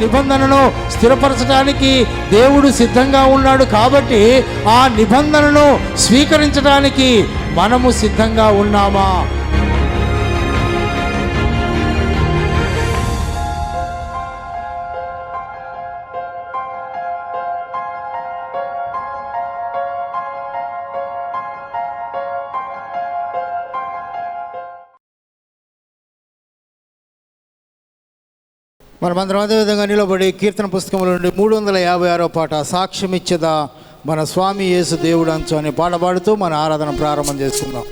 నిబంధనను స్థిరపరచడానికి దేవుడు సిద్ధంగా ఉన్నాడు. కాబట్టి ఆ నిబంధనను స్వీకరించడానికి మనము సిద్ధంగా ఉన్నామా? మనమందరం అదేవిధంగా నిలబడి కీర్తన పుస్తకంలో నుండి 356వ పాట సాక్ష్యమిచ్చదా మన స్వామి యేసు దేవుడు అంచు అనే పాట పాడుతూ మన ఆరాధన ప్రారంభం చేసుకుందాం.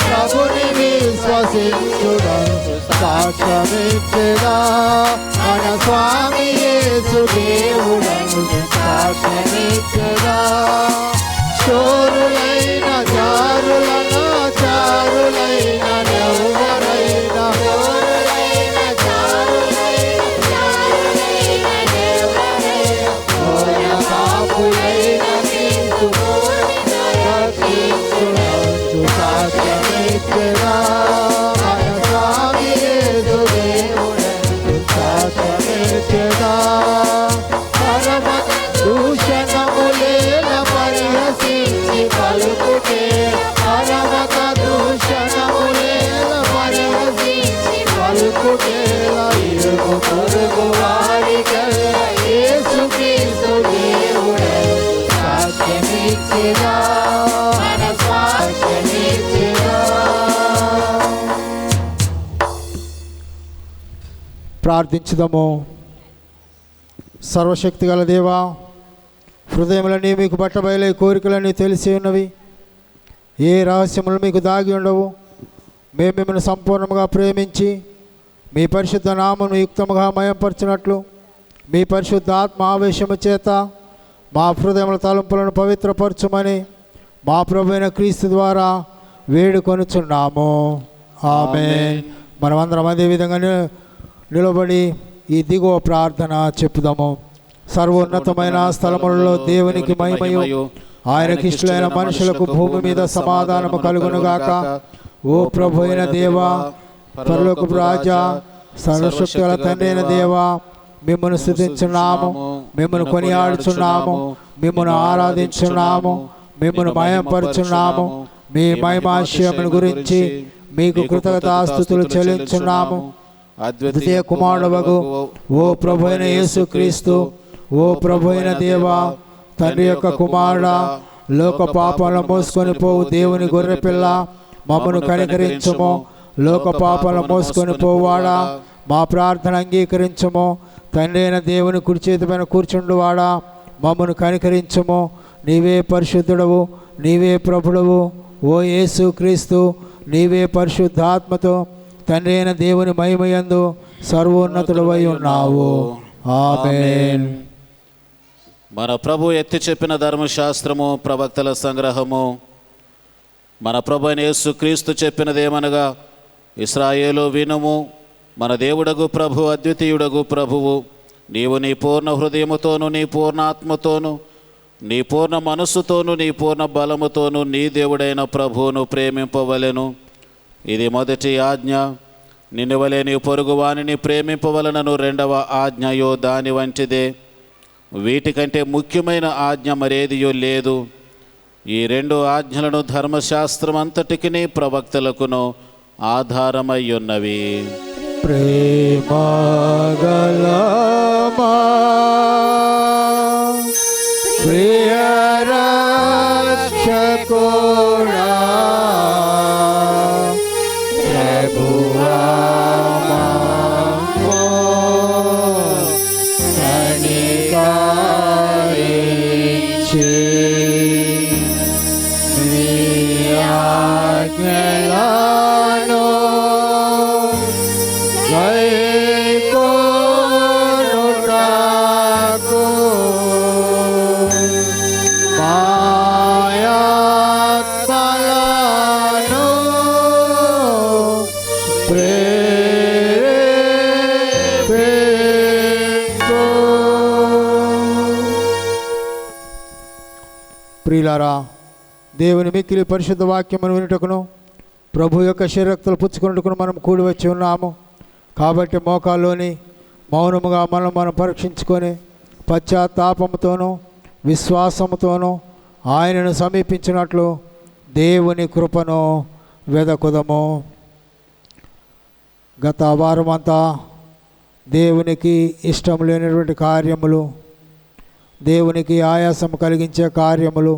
ప్రభుని విశ్వసించుడంచు సాక్ష్యమిచ్చెదా మన స్వామి యేసు దేవుడను సాక్ష్యమిచ్చెదా. శూరులైన జారులన చారులైన ఎవరైనా పాపులైన సాక్ష్యమిచ్చెదా మన స్వామి యేసు దేవుడను సాక్ష్యమిచ్చెదా. పరమ దూషణములేల పరిహసించి పలుకుటే పరమత దూషణములేల పరిహసించి పలుకుటేలా ఇరుగు పొరుగు వారికల్లా యేసుక్రీస్తు దేవుడను సాక్ష్యమిచ్చెదా మన సాక్ష్యమిచ్చెదా. ప్రార్థించుదాము. సర్వశక్తి గల దేవా, హృదయములన్నీ మీకు బట్టబయలే కోరికలన్నీ తెలిసి ఉన్నవి, ఏ రహస్యములు మీకు దాగి ఉండవు. మేము మిమ్మల్ని సంపూర్ణంగా ప్రేమించి మీ పరిశుద్ధ నామను యుక్తముగా మయంపరచినట్లు మీ పరిశుద్ధ ఆత్మ ఆవేశము చేత మా హృదయముల తలంపులను పవిత్రపరచుమని మా ప్రభువైన క్రీస్తు ద్వారా వేడుకొనుచున్నాము. ఆమేన్. మనమందరం అదేవిధంగా నిలబడి ఈ దిగువ ప్రార్థన చెప్పుదాము. సర్వోన్నతమైన స్థలములలో దేవునికి మహిమయు, ఆయనకి ఇష్టమైన మనుషులకు భూమి మీద సమాధానము కలుగునుగాక. ఓ ప్రభు అయిన దేవా, పరలోకపు రాజా, సర్వశక్తుల తండ్రి అయిన దేవా, మిమ్మల్ని స్తుతించున్నాము, మిమ్మల్ని కొనియాడుచున్నాము, మిమ్మల్ని ఆరాధించున్నాము, మిమ్మల్ని మయంపరుచున్నాము. మీ మహిమాశయమును గురించి మీకు కృతజ్ఞతాస్తుతులు చెల్లించున్నాము. అద్వితీయ కుమారుడవగు ఓ ప్రభు అయిన యేసుక్రీస్తు, ఓ ప్రభు అయిన దేవా, తండ్రి యొక్క కుమారుడా, లోక పాపాలను మోసుకొని పోవు దేవుని గొర్రెపిల్ల, మమ్మను కనికరించుము. లోక పాపాలను మోసుకొని పోవాడా, మా ప్రార్థన అంగీకరించుము. తండ్రి అయిన దేవుని కుడి చేతి పైన కూర్చుండువాడా, మమ్మను కనికరించుము. నీవే పరిశుద్ధుడవు, నీవే ప్రభుడవు. ఓ యేసు క్రీస్తు, నీవే పరిశుద్ధాత్మతో తండ్రి అయిన దేవుని మహిమయందు సర్వోన్నతుడవై ఉన్నావు. ఆమేన్. మన ప్రభు ఎత్తి చెప్పిన ధర్మశాస్త్రము, ప్రవక్తల సంగ్రహము. మన ప్రభు అయిన యేసు క్రీస్తు చెప్పినదేమనగా, ఇశ్రాయేలు వినుము, మన దేవుడగు ప్రభు అద్వితీయుడగు ప్రభువు, నీవు నీ పూర్ణ హృదయముతోను, నీ పూర్ణ ఆత్మతోను, నీ పూర్ణ మనస్సుతోను, నీ పూర్ణ బలముతోను నీ దేవుడైన ప్రభువును ప్రేమింపవలెను. ఇది మొదటి ఆజ్ఞ. నిన్ను వలె నీ పొరుగువానిని ప్రేమింపవలనను రెండవ ఆజ్ఞయో దాని వంటిదే. వీటికంటే ముఖ్యమైన ఆజ్ఞ మరేదియో లేదు. ఈ రెండు ఆజ్ఞలను ధర్మశాస్త్రం అంతటికి ప్రవక్తలకును ఆధారమై ఉన్నవి. ప్రేమగలమా ప్రియ రక్షకుడా, ప్రభువా మమ్ము కనికరించి, నీ ఆజ్ఞలను గైకొనుటకు మాయాత్మలను ప్రేరేపించు. ప్రియులారా, దేవుని మిక్కిలి పరిశుద్ధ వాక్యమును వినుటకును ప్రభు యొక్క శరీరక్తులు పుచ్చుకున్నట్టుకును మనం కూడి వచ్చి ఉన్నాము. కాబట్టి మోకాల్లోని మౌనముగా మనం పరీక్షించుకొని పశ్చాత్తాపముతోనూ విశ్వాసముతోనూ ఆయనను సమీపించినట్లు దేవుని కృపను వెదకుదము. గత వారమంతా దేవునికి ఇష్టం లేనటువంటి కార్యములు, దేవునికి ఆయాసము కలిగించే కార్యములు,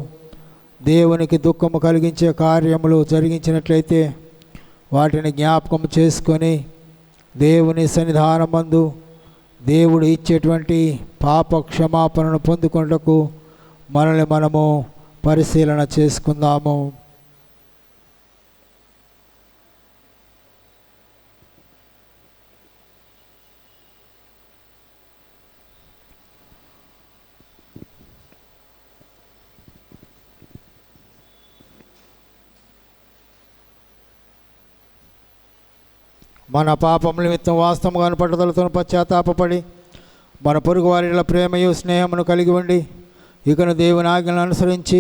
దేవునికి దుఃఖము కలిగించే కార్యములు జరిగించినట్లయితే వాటిని జ్ఞాపకం చేసుకొని దేవుని సన్నిధానమందు దేవుడు ఇచ్చేటువంటి పాప క్షమాపణను పొందుకొనుటకు మనల్ని మనము పరిశీలన చేసుకుందాము. మన పాపముల నిమిత్తం వాస్తవంగా పట్టుదలతో పశ్చాత్తాపడి మన పొరుగు వారిలో ప్రేమయు స్నేహమును కలిగి ఉండి ఇకను దేవుని ఆజ్ఞలను అనుసరించి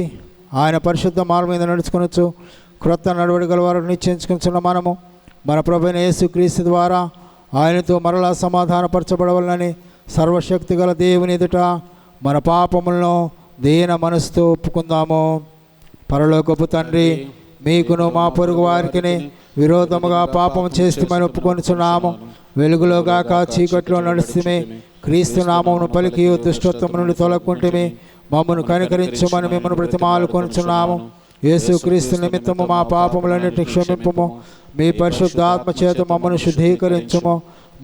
ఆయన పరిశుద్ధ మార్గం మీద నడుచుకొనొచ్చు క్రొత్త నడవడికల వారు నిశ్చయించుకుంటున్న మనము మన ప్రభువైన యేసుక్రీస్తు ద్వారా ఆయనతో మరలా సమాధానపరచబడవలనని సర్వశక్తి గల దేవుని ఎదుట మన పాపములను దీన మనసుతో ఒప్పుకుందాము. పరలోకపు తండ్రి, మీకును మా పొరుగు వారికి విరోధముగా పాపం చేస్తామని ఒప్పుకొనిచున్నాము. వెలుగులో గాక చీకట్లో నడుస్తుమే క్రీస్తు నామమును పలికి దుష్టత్వము నుండి తొలక్కుంటే మమ్మను కనికరించమని మిమ్మల్ని బ్రతిమాలు కొనుచున్నాము. యేసు క్రీస్తు నిమిత్తము మా పాపములన్నిటిని క్షమింపుము. మీ పరిశుద్ధాత్మ చేత మమ్మను శుద్ధీకరించుము.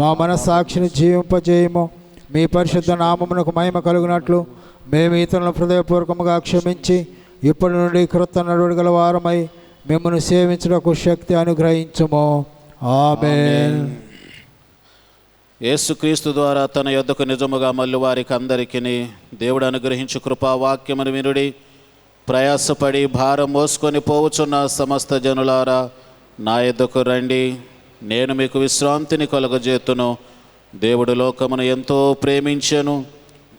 మా మనస్సాక్షిని జీవింపజేయము. మీ పరిశుద్ధ నామమునకు మహిమ కలుగునట్లు మేము ఇతరులను హృదయపూర్వకముగా క్షమించి ఇప్పటి నుండి క్రొత్త నడవడిగల వారమై మిమ్మల్ని సేవించుటకు శక్తి అనుగ్రహించుము. ఆమేన్. యేసుక్రీస్తు ద్వారా తన యొద్దకు నిజముగా మళ్ళీ వారికి అందరికీ దేవుడు అనుగ్రహించు కృపావాక్యమును వినుడి. ప్రయాసపడి భారం మోసుకొని పోవుచున్న సమస్త జనులారా, నా యొద్దకు రండి, నేను మీకు విశ్రాంతిని కలుగజేతును. దేవుడు లోకమును ఎంతో ప్రేమించెను,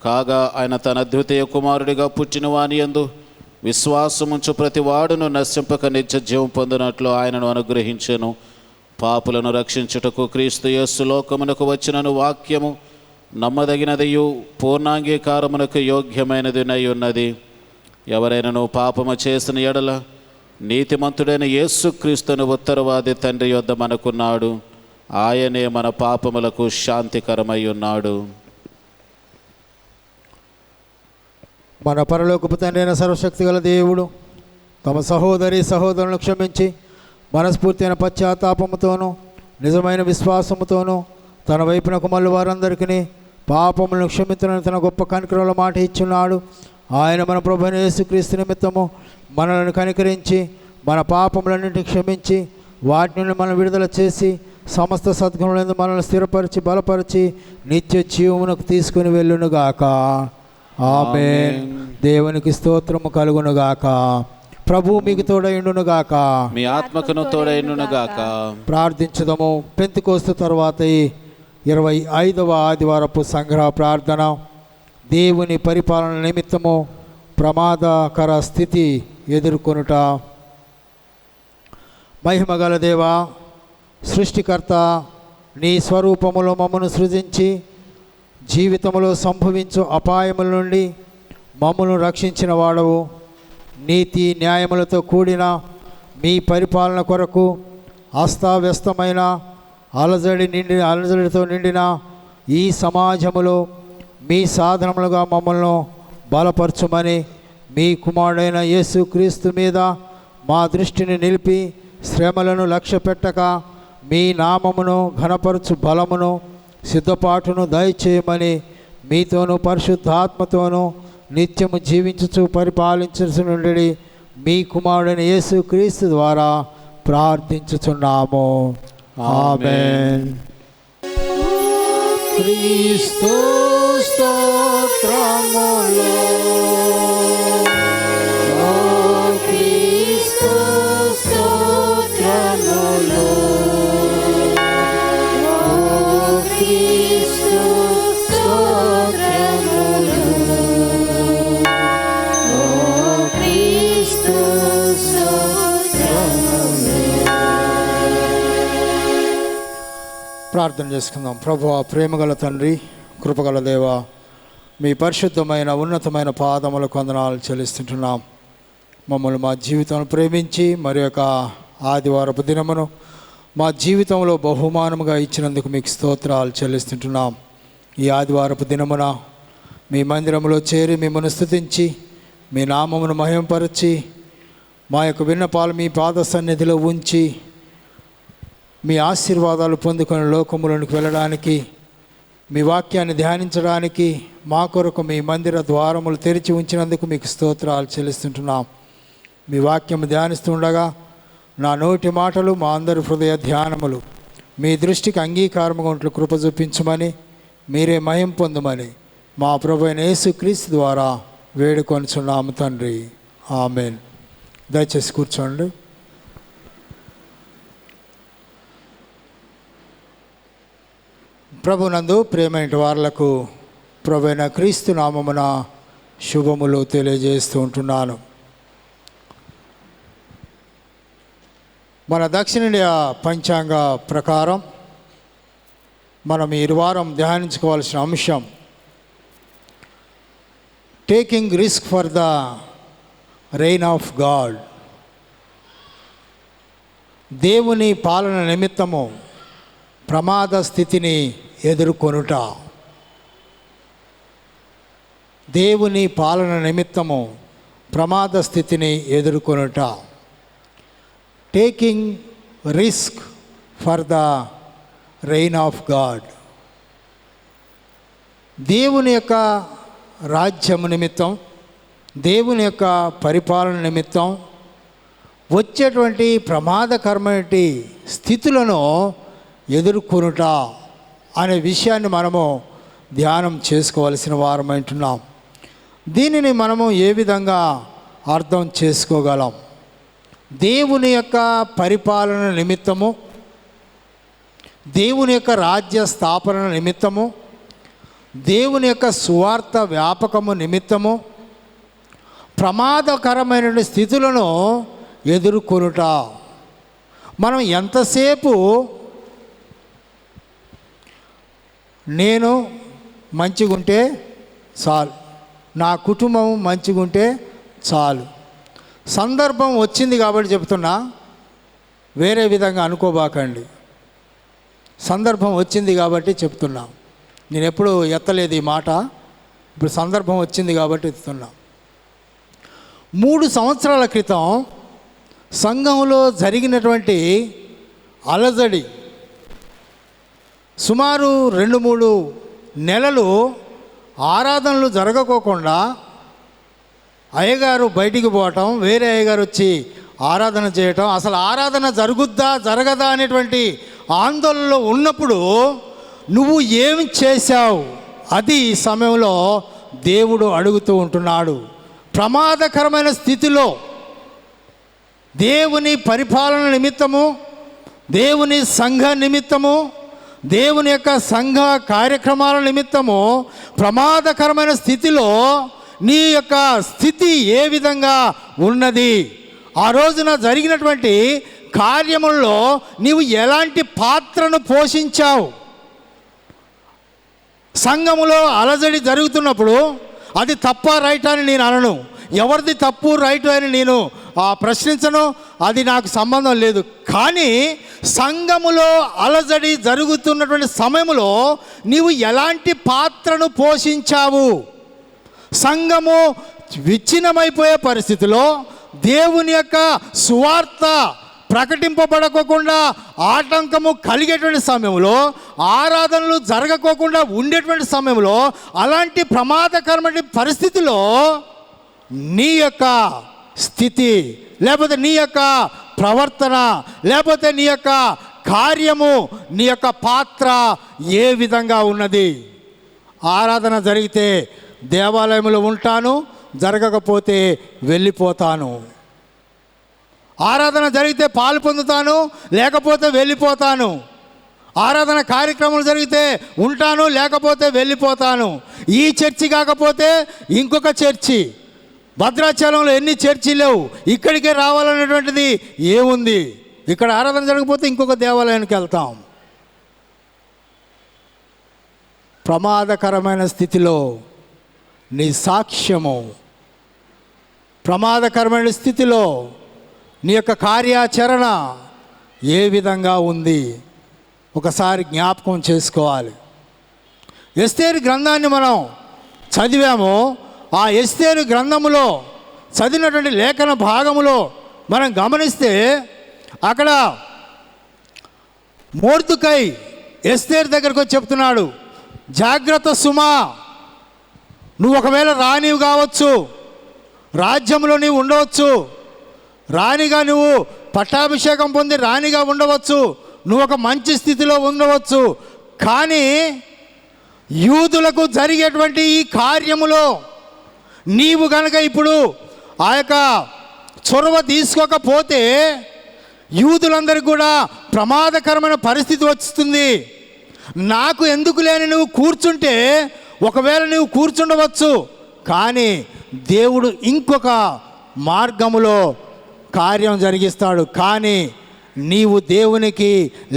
కాగా ఆయన తన అద్వితీయ కుమారుడిగా పుట్టిన వాని యందు విశ్వాసముంచు ప్రతి వాడును నశింపక నిత్య జీవం పొందినట్లు ఆయనను అనుగ్రహించెను. పాపులను రక్షించుటకు క్రీస్తు యేసు లోకమునకు వచ్చినను వాక్యము నమ్మదగినదియు పూర్ణాంగీకారమునకు యోగ్యమైనదినై ఉన్నది. ఎవరైనాను పాపము చేసిన ఎడల నీతిమంతుడైన యేసుక్రీస్తును ఉత్తరవాది తండ్రి యొద్ద మనకున్నాడు. ఆయనే మన పాపములకు శాంతికరమై ఉన్నాడు. మన పరలోకపు తండ్రి అయిన సర్వశక్తిగల దేవుడు తమ సహోదరులను క్షమించి మనస్ఫూర్తైన పశ్చాత్తాపముతోనూ నిజమైన విశ్వాసముతోనూ తన వైపునకు మళ్ళీ వారందరికీ పాపములను క్షమించడానికి తన గొప్ప కనికరంలో మాట ఇచ్చున్నాడు. ఆయన మన ప్రభువైన యేసుక్రీస్తు నిమిత్తము మనలను కనికరించి మన పాపములన్నింటినీ క్షమించి వాటి నుండి మనం విడుదల చేసి సమస్త సద్గుణములందు మనల్ని స్థిరపరిచి బలపరిచి నిత్య జీవమునకు తీసుకుని వెళ్ళునుగాక. ఆమేన్. దేవునికి స్తోత్రము కలుగునుగాక. ప్రభు మీకు తోడైండునుగాక. మీ ఆత్మకును తోడైండునుగాక. ప్రార్థించుదము. పెంతెకోస్తు తర్వాత 25వ ఆదివారపు సంగ్రహ ప్రార్థన. దేవుని పరిపాలన నిమిత్తము ప్రమాదకర స్థితి ఎదుర్కొనుట. మహిమగల దేవా, సృష్టికర్త, నీ స్వరూపములో మమ్మను సృజించి జీవితంలో సంభవించు అపాయముల నుండి మమ్మను రక్షించిన వాడవు. నీతి న్యాయములతో కూడిన మీ పరిపాలన కొరకు అస్తావ్యస్తమైన అలజడితో నిండిన ఈ సమాజములో మీ సాధనములుగా మమ్మల్ని బలపరచుమని మీ కుమారుడైన యేసుక్రీస్తు మీద మా దృష్టిని నిలిపి శ్రమలను లక్ష్యపెట్టక మీ నామమును ఘనపరచు బలమును సిద్ధపాటును దయచేయమని మీతోనూ పరిశుద్ధాత్మతోనూ నిత్యము జీవించుచు పరిపాలించుచుండి మీ కుమారుడైన యేసుక్రీస్తు ద్వారా ప్రార్థించుచున్నాము. ఆమేన్. క్రీస్తు స్తోత్రములో ప్రార్థన చేసుకుందాం. ప్రభువా, ప్రేమగల తండ్రి, కృపగల దేవ, మీ పరిశుద్ధమైన ఉన్నతమైన పాదములకు వందనాలు చెల్లిస్తుంటున్నాం. మమ్మల్ని మా జీవితంలో ప్రేమించి మరి యొక్క ఆదివారపు దినమును మా జీవితంలో బహుమానముగా ఇచ్చినందుకు మీకు స్తోత్రాలు చెల్లిస్తుంటున్నాం. ఈ ఆదివారపు దినమున మీ మందిరంలో చేరి మిమ్మల్ని స్తుతించి మీ నామమును మహిమపరచి మా యొక్క విన్నపాలు మీ పాద సన్నిధిలో ఉంచి మీ ఆశీర్వాదాలు పొందుకొని లోకములోనికి వెళ్ళడానికి, మీ వాక్యాన్ని ధ్యానించడానికి మా కొరకు మీ మందిర ద్వారములు తెరిచి ఉంచినందుకు మీకు స్తోత్రాలు చెల్లిస్తుంటున్నాం. మీ వాక్యము ధ్యానిస్తుండగా నా నోటి మాటలు, మా అందరి హృదయ ధ్యానములు మీ దృష్టికి అంగీకారముగా ఉంటూ కృప చూపించమని, మీరే మహిమ పొందమని మా ప్రభువైన యేసుక్రీస్తు ద్వారా వేడుకొనుచున్నాము తండ్రి. ఆమేన్. దయచేసి కూర్చోండి. ప్రభునందు ప్రియమైన వారులకు ప్రభువైన క్రీస్తు నామమున శుభములు తెలియజేస్తూ ఉంటున్నాను. మన దక్షిణ ఇండియా పంచాంగ ప్రకారం మనం ఈ వారం ధ్యానించుకోవాల్సిన అంశం taking risk for the reign of God. దేవుని పాలన నిమిత్తము ప్రమాద స్థితిని ఎదుర్కొనుట. దేవుని పాలన నిమిత్తము ప్రమాద స్థితిని ఎదుర్కొనుట. Taking risk for the reign of God. దేవుని యొక్క రాజ్యము నిమిత్తం, దేవుని యొక్క పరిపాలన నిమిత్తం వచ్చేటువంటి ప్రమాదకరమైన స్థితులను ఎదుర్కొనుట అనే విషయాన్ని మనము ధ్యానం చేసుకోవలసిన వారమంటున్నాం. దీనిని మనము ఏ విధంగా అర్థం చేసుకోగలం? దేవుని యొక్క పరిపాలన నిమిత్తము, దేవుని యొక్క రాజ్య స్థాపన నిమిత్తము, దేవుని యొక్క సువార్త వ్యాపకము నిమిత్తము ప్రమాదకరమైన స్థితులను ఎదుర్కొనుట. మనం ఎంతసేపు నేను మంచిగుంటే చాలు, నా కుటుంబం మంచిగుంటే చాలు, సందర్భం వచ్చింది కాబట్టి చెప్తున్నా, వేరే విధంగా అనుకోబాకండి. సందర్భం వచ్చింది కాబట్టి చెప్తున్నా. నేను ఎప్పుడు ఎత్తలేదు ఈ మాట, ఇప్పుడు సందర్భం వచ్చింది కాబట్టి ఎత్తుతున్నా. 3 సంవత్సరాల క్రితం సంఘంలో జరిగినటువంటి అలజడి, సుమారు 2-3 నెలలు ఆరాధనలు జరగకోకుండా అయ్యగారు బయటికి పోవటం, వేరే అయ్యగారు వచ్చి ఆరాధన చేయటం, అసలు ఆరాధన జరుగుద్దా జరగదా అనేటువంటి ఆందోళనలో ఉన్నప్పుడు నువ్వు ఏమి చేశావు? అది ఈ సమయంలో దేవుడు అడుగుతూ ఉంటున్నాడు. ప్రమాదకరమైన స్థితిలో దేవుని పరిపాలన నిమిత్తము, దేవుని సంఘ నిమిత్తము, దేవుని యొక్క సంఘ కార్యక్రమాల నిమిత్తము ప్రమాదకరమైన స్థితిలో నీ యొక్క స్థితి ఏ విధంగా ఉన్నది? ఆ రోజున జరిగినటువంటి కార్యముల్లో నీవు ఎలాంటి పాత్రను పోషించావు? సంఘములో అలజడి జరుగుతున్నప్పుడు అది తప్ప రైట్ అని నేను అనను, ఎవరిది తప్పు రైట్ అని నేను ప్రశ్నించను, అది నాకు సంబంధం లేదు. కానీ సంఘములో అలజడి జరుగుతున్నటువంటి సమయంలో నీవు ఎలాంటి పాత్రను పోషించావు? సంఘము విచ్ఛిన్నమైపోయే పరిస్థితిలో దేవుని యొక్క సువార్త ప్రకటింపబడకోకుండా ఆటంకము కలిగేటువంటి సమయంలో, ఆరాధనలు జరగకోకుండా ఉండేటువంటి సమయంలో, అలాంటి ప్రమాదకరమైన పరిస్థితిలో నీ యొక్క స్థితి, లేకపోతే నీ యొక్క ప్రవర్తన, లేకపోతే నీ యొక్క కార్యము, నీ యొక్క పాత్ర ఏ విధంగా ఉన్నది? ఆరాధన జరిగితే దేవాలయంలో ఉంటాను, జరగకపోతే వెళ్ళిపోతాను. ఆరాధన జరిగితే పాలు పొందుతాను, లేకపోతే వెళ్ళిపోతాను. ఆరాధన కార్యక్రమాలు జరిగితే ఉంటాను, లేకపోతే వెళ్ళిపోతాను. ఈ చర్చి కాకపోతే ఇంకొక చర్చి. భద్రాచలంలో ఎన్ని చర్చిలు లేవు, ఇక్కడికే రావాలనేటువంటిది ఏముంది? ఇక్కడ ఆరాధన జరగకపోతే ఇంకొక దేవాలయానికి వెళ్తాం. ప్రమాదకరమైన స్థితిలో నీ సాక్ష్యము, ప్రమాదకరమైన స్థితిలో నీ యొక్క కార్యాచరణ ఏ విధంగా ఉంది? ఒకసారి జ్ఞాపకం చేసుకోవాలి. ఎస్తేరు గ్రంథాన్ని మనం చదివాము. ఆ ఎస్తేరు గ్రంథములో చదివినటువంటి లేఖన భాగములో మనం గమనిస్తే అక్కడ మొర్దెకై ఎస్తేరు దగ్గరకు వచ్చి చెప్తున్నాడు, జాగ్రత్త సుమా, నువ్వు ఒకవేళ రాణివి కావచ్చు, రాజ్యంలో నీవు ఉండవచ్చు, రాణిగా నువ్వు పట్టాభిషేకం పొంది రాణిగా ఉండవచ్చు, నువ్వు ఒక మంచి స్థితిలో ఉండవచ్చు. కానీ యూదులకు జరిగేటువంటి ఈ కార్యములో నీవు కనుక ఇప్పుడు ఆ యొక్క చొరవ తీసుకోకపోతే యూదులందరికీ కూడా ప్రమాదకరమైన పరిస్థితి వస్తుంది. నాకు ఎందుకు లేని నువ్వు కూర్చుంటే, ఒకవేళ నువ్వు కూర్చుండవచ్చు, కానీ దేవుడు ఇంకొక మార్గములో కార్యం జరిగిస్తాడు. కానీ నీవు దేవునికి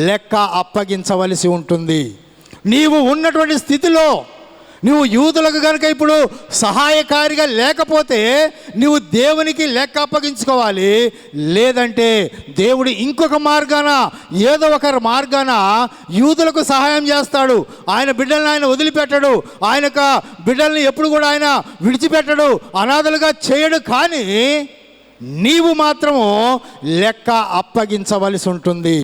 లెక్క అప్పగించవలసి ఉంటుంది. నీవు ఉన్నటువంటి స్థితిలో నువ్వు యూదులకు కనుక ఇప్పుడు సహాయకారిగా లేకపోతే నువ్వు దేవునికి లెక్క అప్పగించుకోవాలి. లేదంటే దేవుడు ఇంకొక మార్గాన, ఏదో ఒక మార్గాన యూదులకు సహాయం చేస్తాడు. ఆయన బిడ్డలను ఆయన వదిలిపెట్టడు, ఆయన యొక్క బిడ్డల్ని ఎప్పుడు కూడా ఆయన విడిచిపెట్టడు, అనాథలుగా చేయడు. కానీ నీవు మాత్రము లెక్క అప్పగించవలసి ఉంటుంది.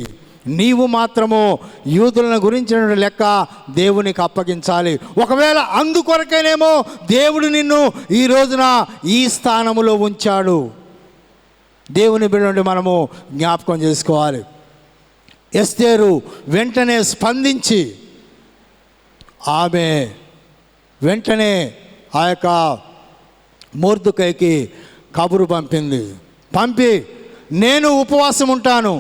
నీవు మాత్రము యూదులను గురించిన లెక్క దేవునికి అప్పగించాలి. ఒకవేళ అందుకొరకేనేమో దేవుడు నిన్ను ఈ రోజున ఈ స్థానములో ఉంచాడు. దేవుని బిడ్డ నుండి మనము జ్ఞాపకం చేసుకోవాలి. ఎస్తేరు వెంటనే స్పందించి ఆమె వెంటనే ఆ యొక్క మొర్దెకైకి కబురు పంపి నేను ఉపవాసం ఉంటాను,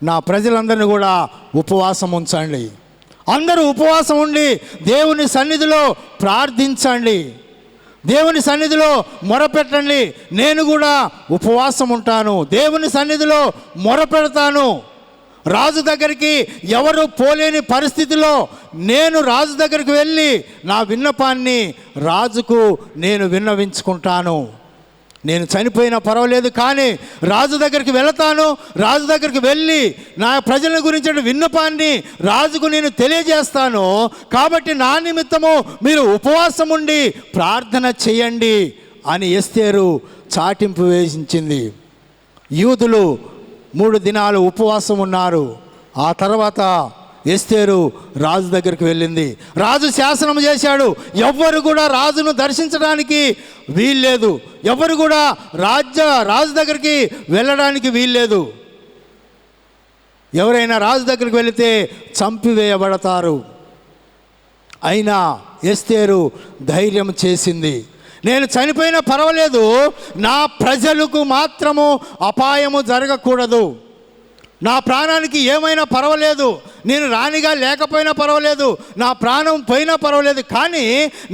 నా ప్రజలందరినీ కూడా ఉపవాసం ఉంచండి, అందరూ ఉపవాసం ఉండి దేవుని సన్నిధిలో ప్రార్థించండి, దేవుని సన్నిధిలో మొరపెట్టండి. నేను కూడా ఉపవాసం ఉంటాను, దేవుని సన్నిధిలో మొరపెడతాను. రాజు దగ్గరికి ఎవరు పోలేని పరిస్థితిలో నేను రాజు దగ్గరికి వెళ్ళి నా విన్నపాన్ని రాజుకు నేను విన్నవించుకుంటాను. నేను చనిపోయినా పర్వాలేదు, కానీ రాజు దగ్గరికి వెళతాను. రాజు దగ్గరికి వెళ్ళి నా ప్రజల గురించి విన్నపాన్ని రాజుకు నేను తెలియజేస్తాను. కాబట్టి నా నిమిత్తము మీరు ఉపవాసం ఉండి ప్రార్థన చేయండి అని ఎస్తేరు చాటింపు వేసించింది. యూదులు 3 దినాలు ఉపవాసం ఉన్నారు. ఆ తర్వాత ఎస్తేరు రాజు దగ్గరికి వెళ్ళింది. రాజు శాసనం చేశాడు, ఎవ్వరు కూడా రాజును దర్శించడానికి వీల్లేదు, ఎవరు కూడా రాజు దగ్గరికి వెళ్ళడానికి వీల్లేదు. ఎవరైనా రాజు దగ్గరికి వెళితే చంపివేయబడతారు. అయినా ఎస్తేరు ధైర్యం చేసింది, నేను చనిపోయినా పర్వాలేదు, నా ప్రజలకు మాత్రము అపాయము జరగకూడదు, నా ప్రాణానికి ఏమైనా పర్వాలేదు, నేను రాణిగా లేకపోయినా పర్వాలేదు, నా ప్రాణం పోయినా పర్వాలేదు, కానీ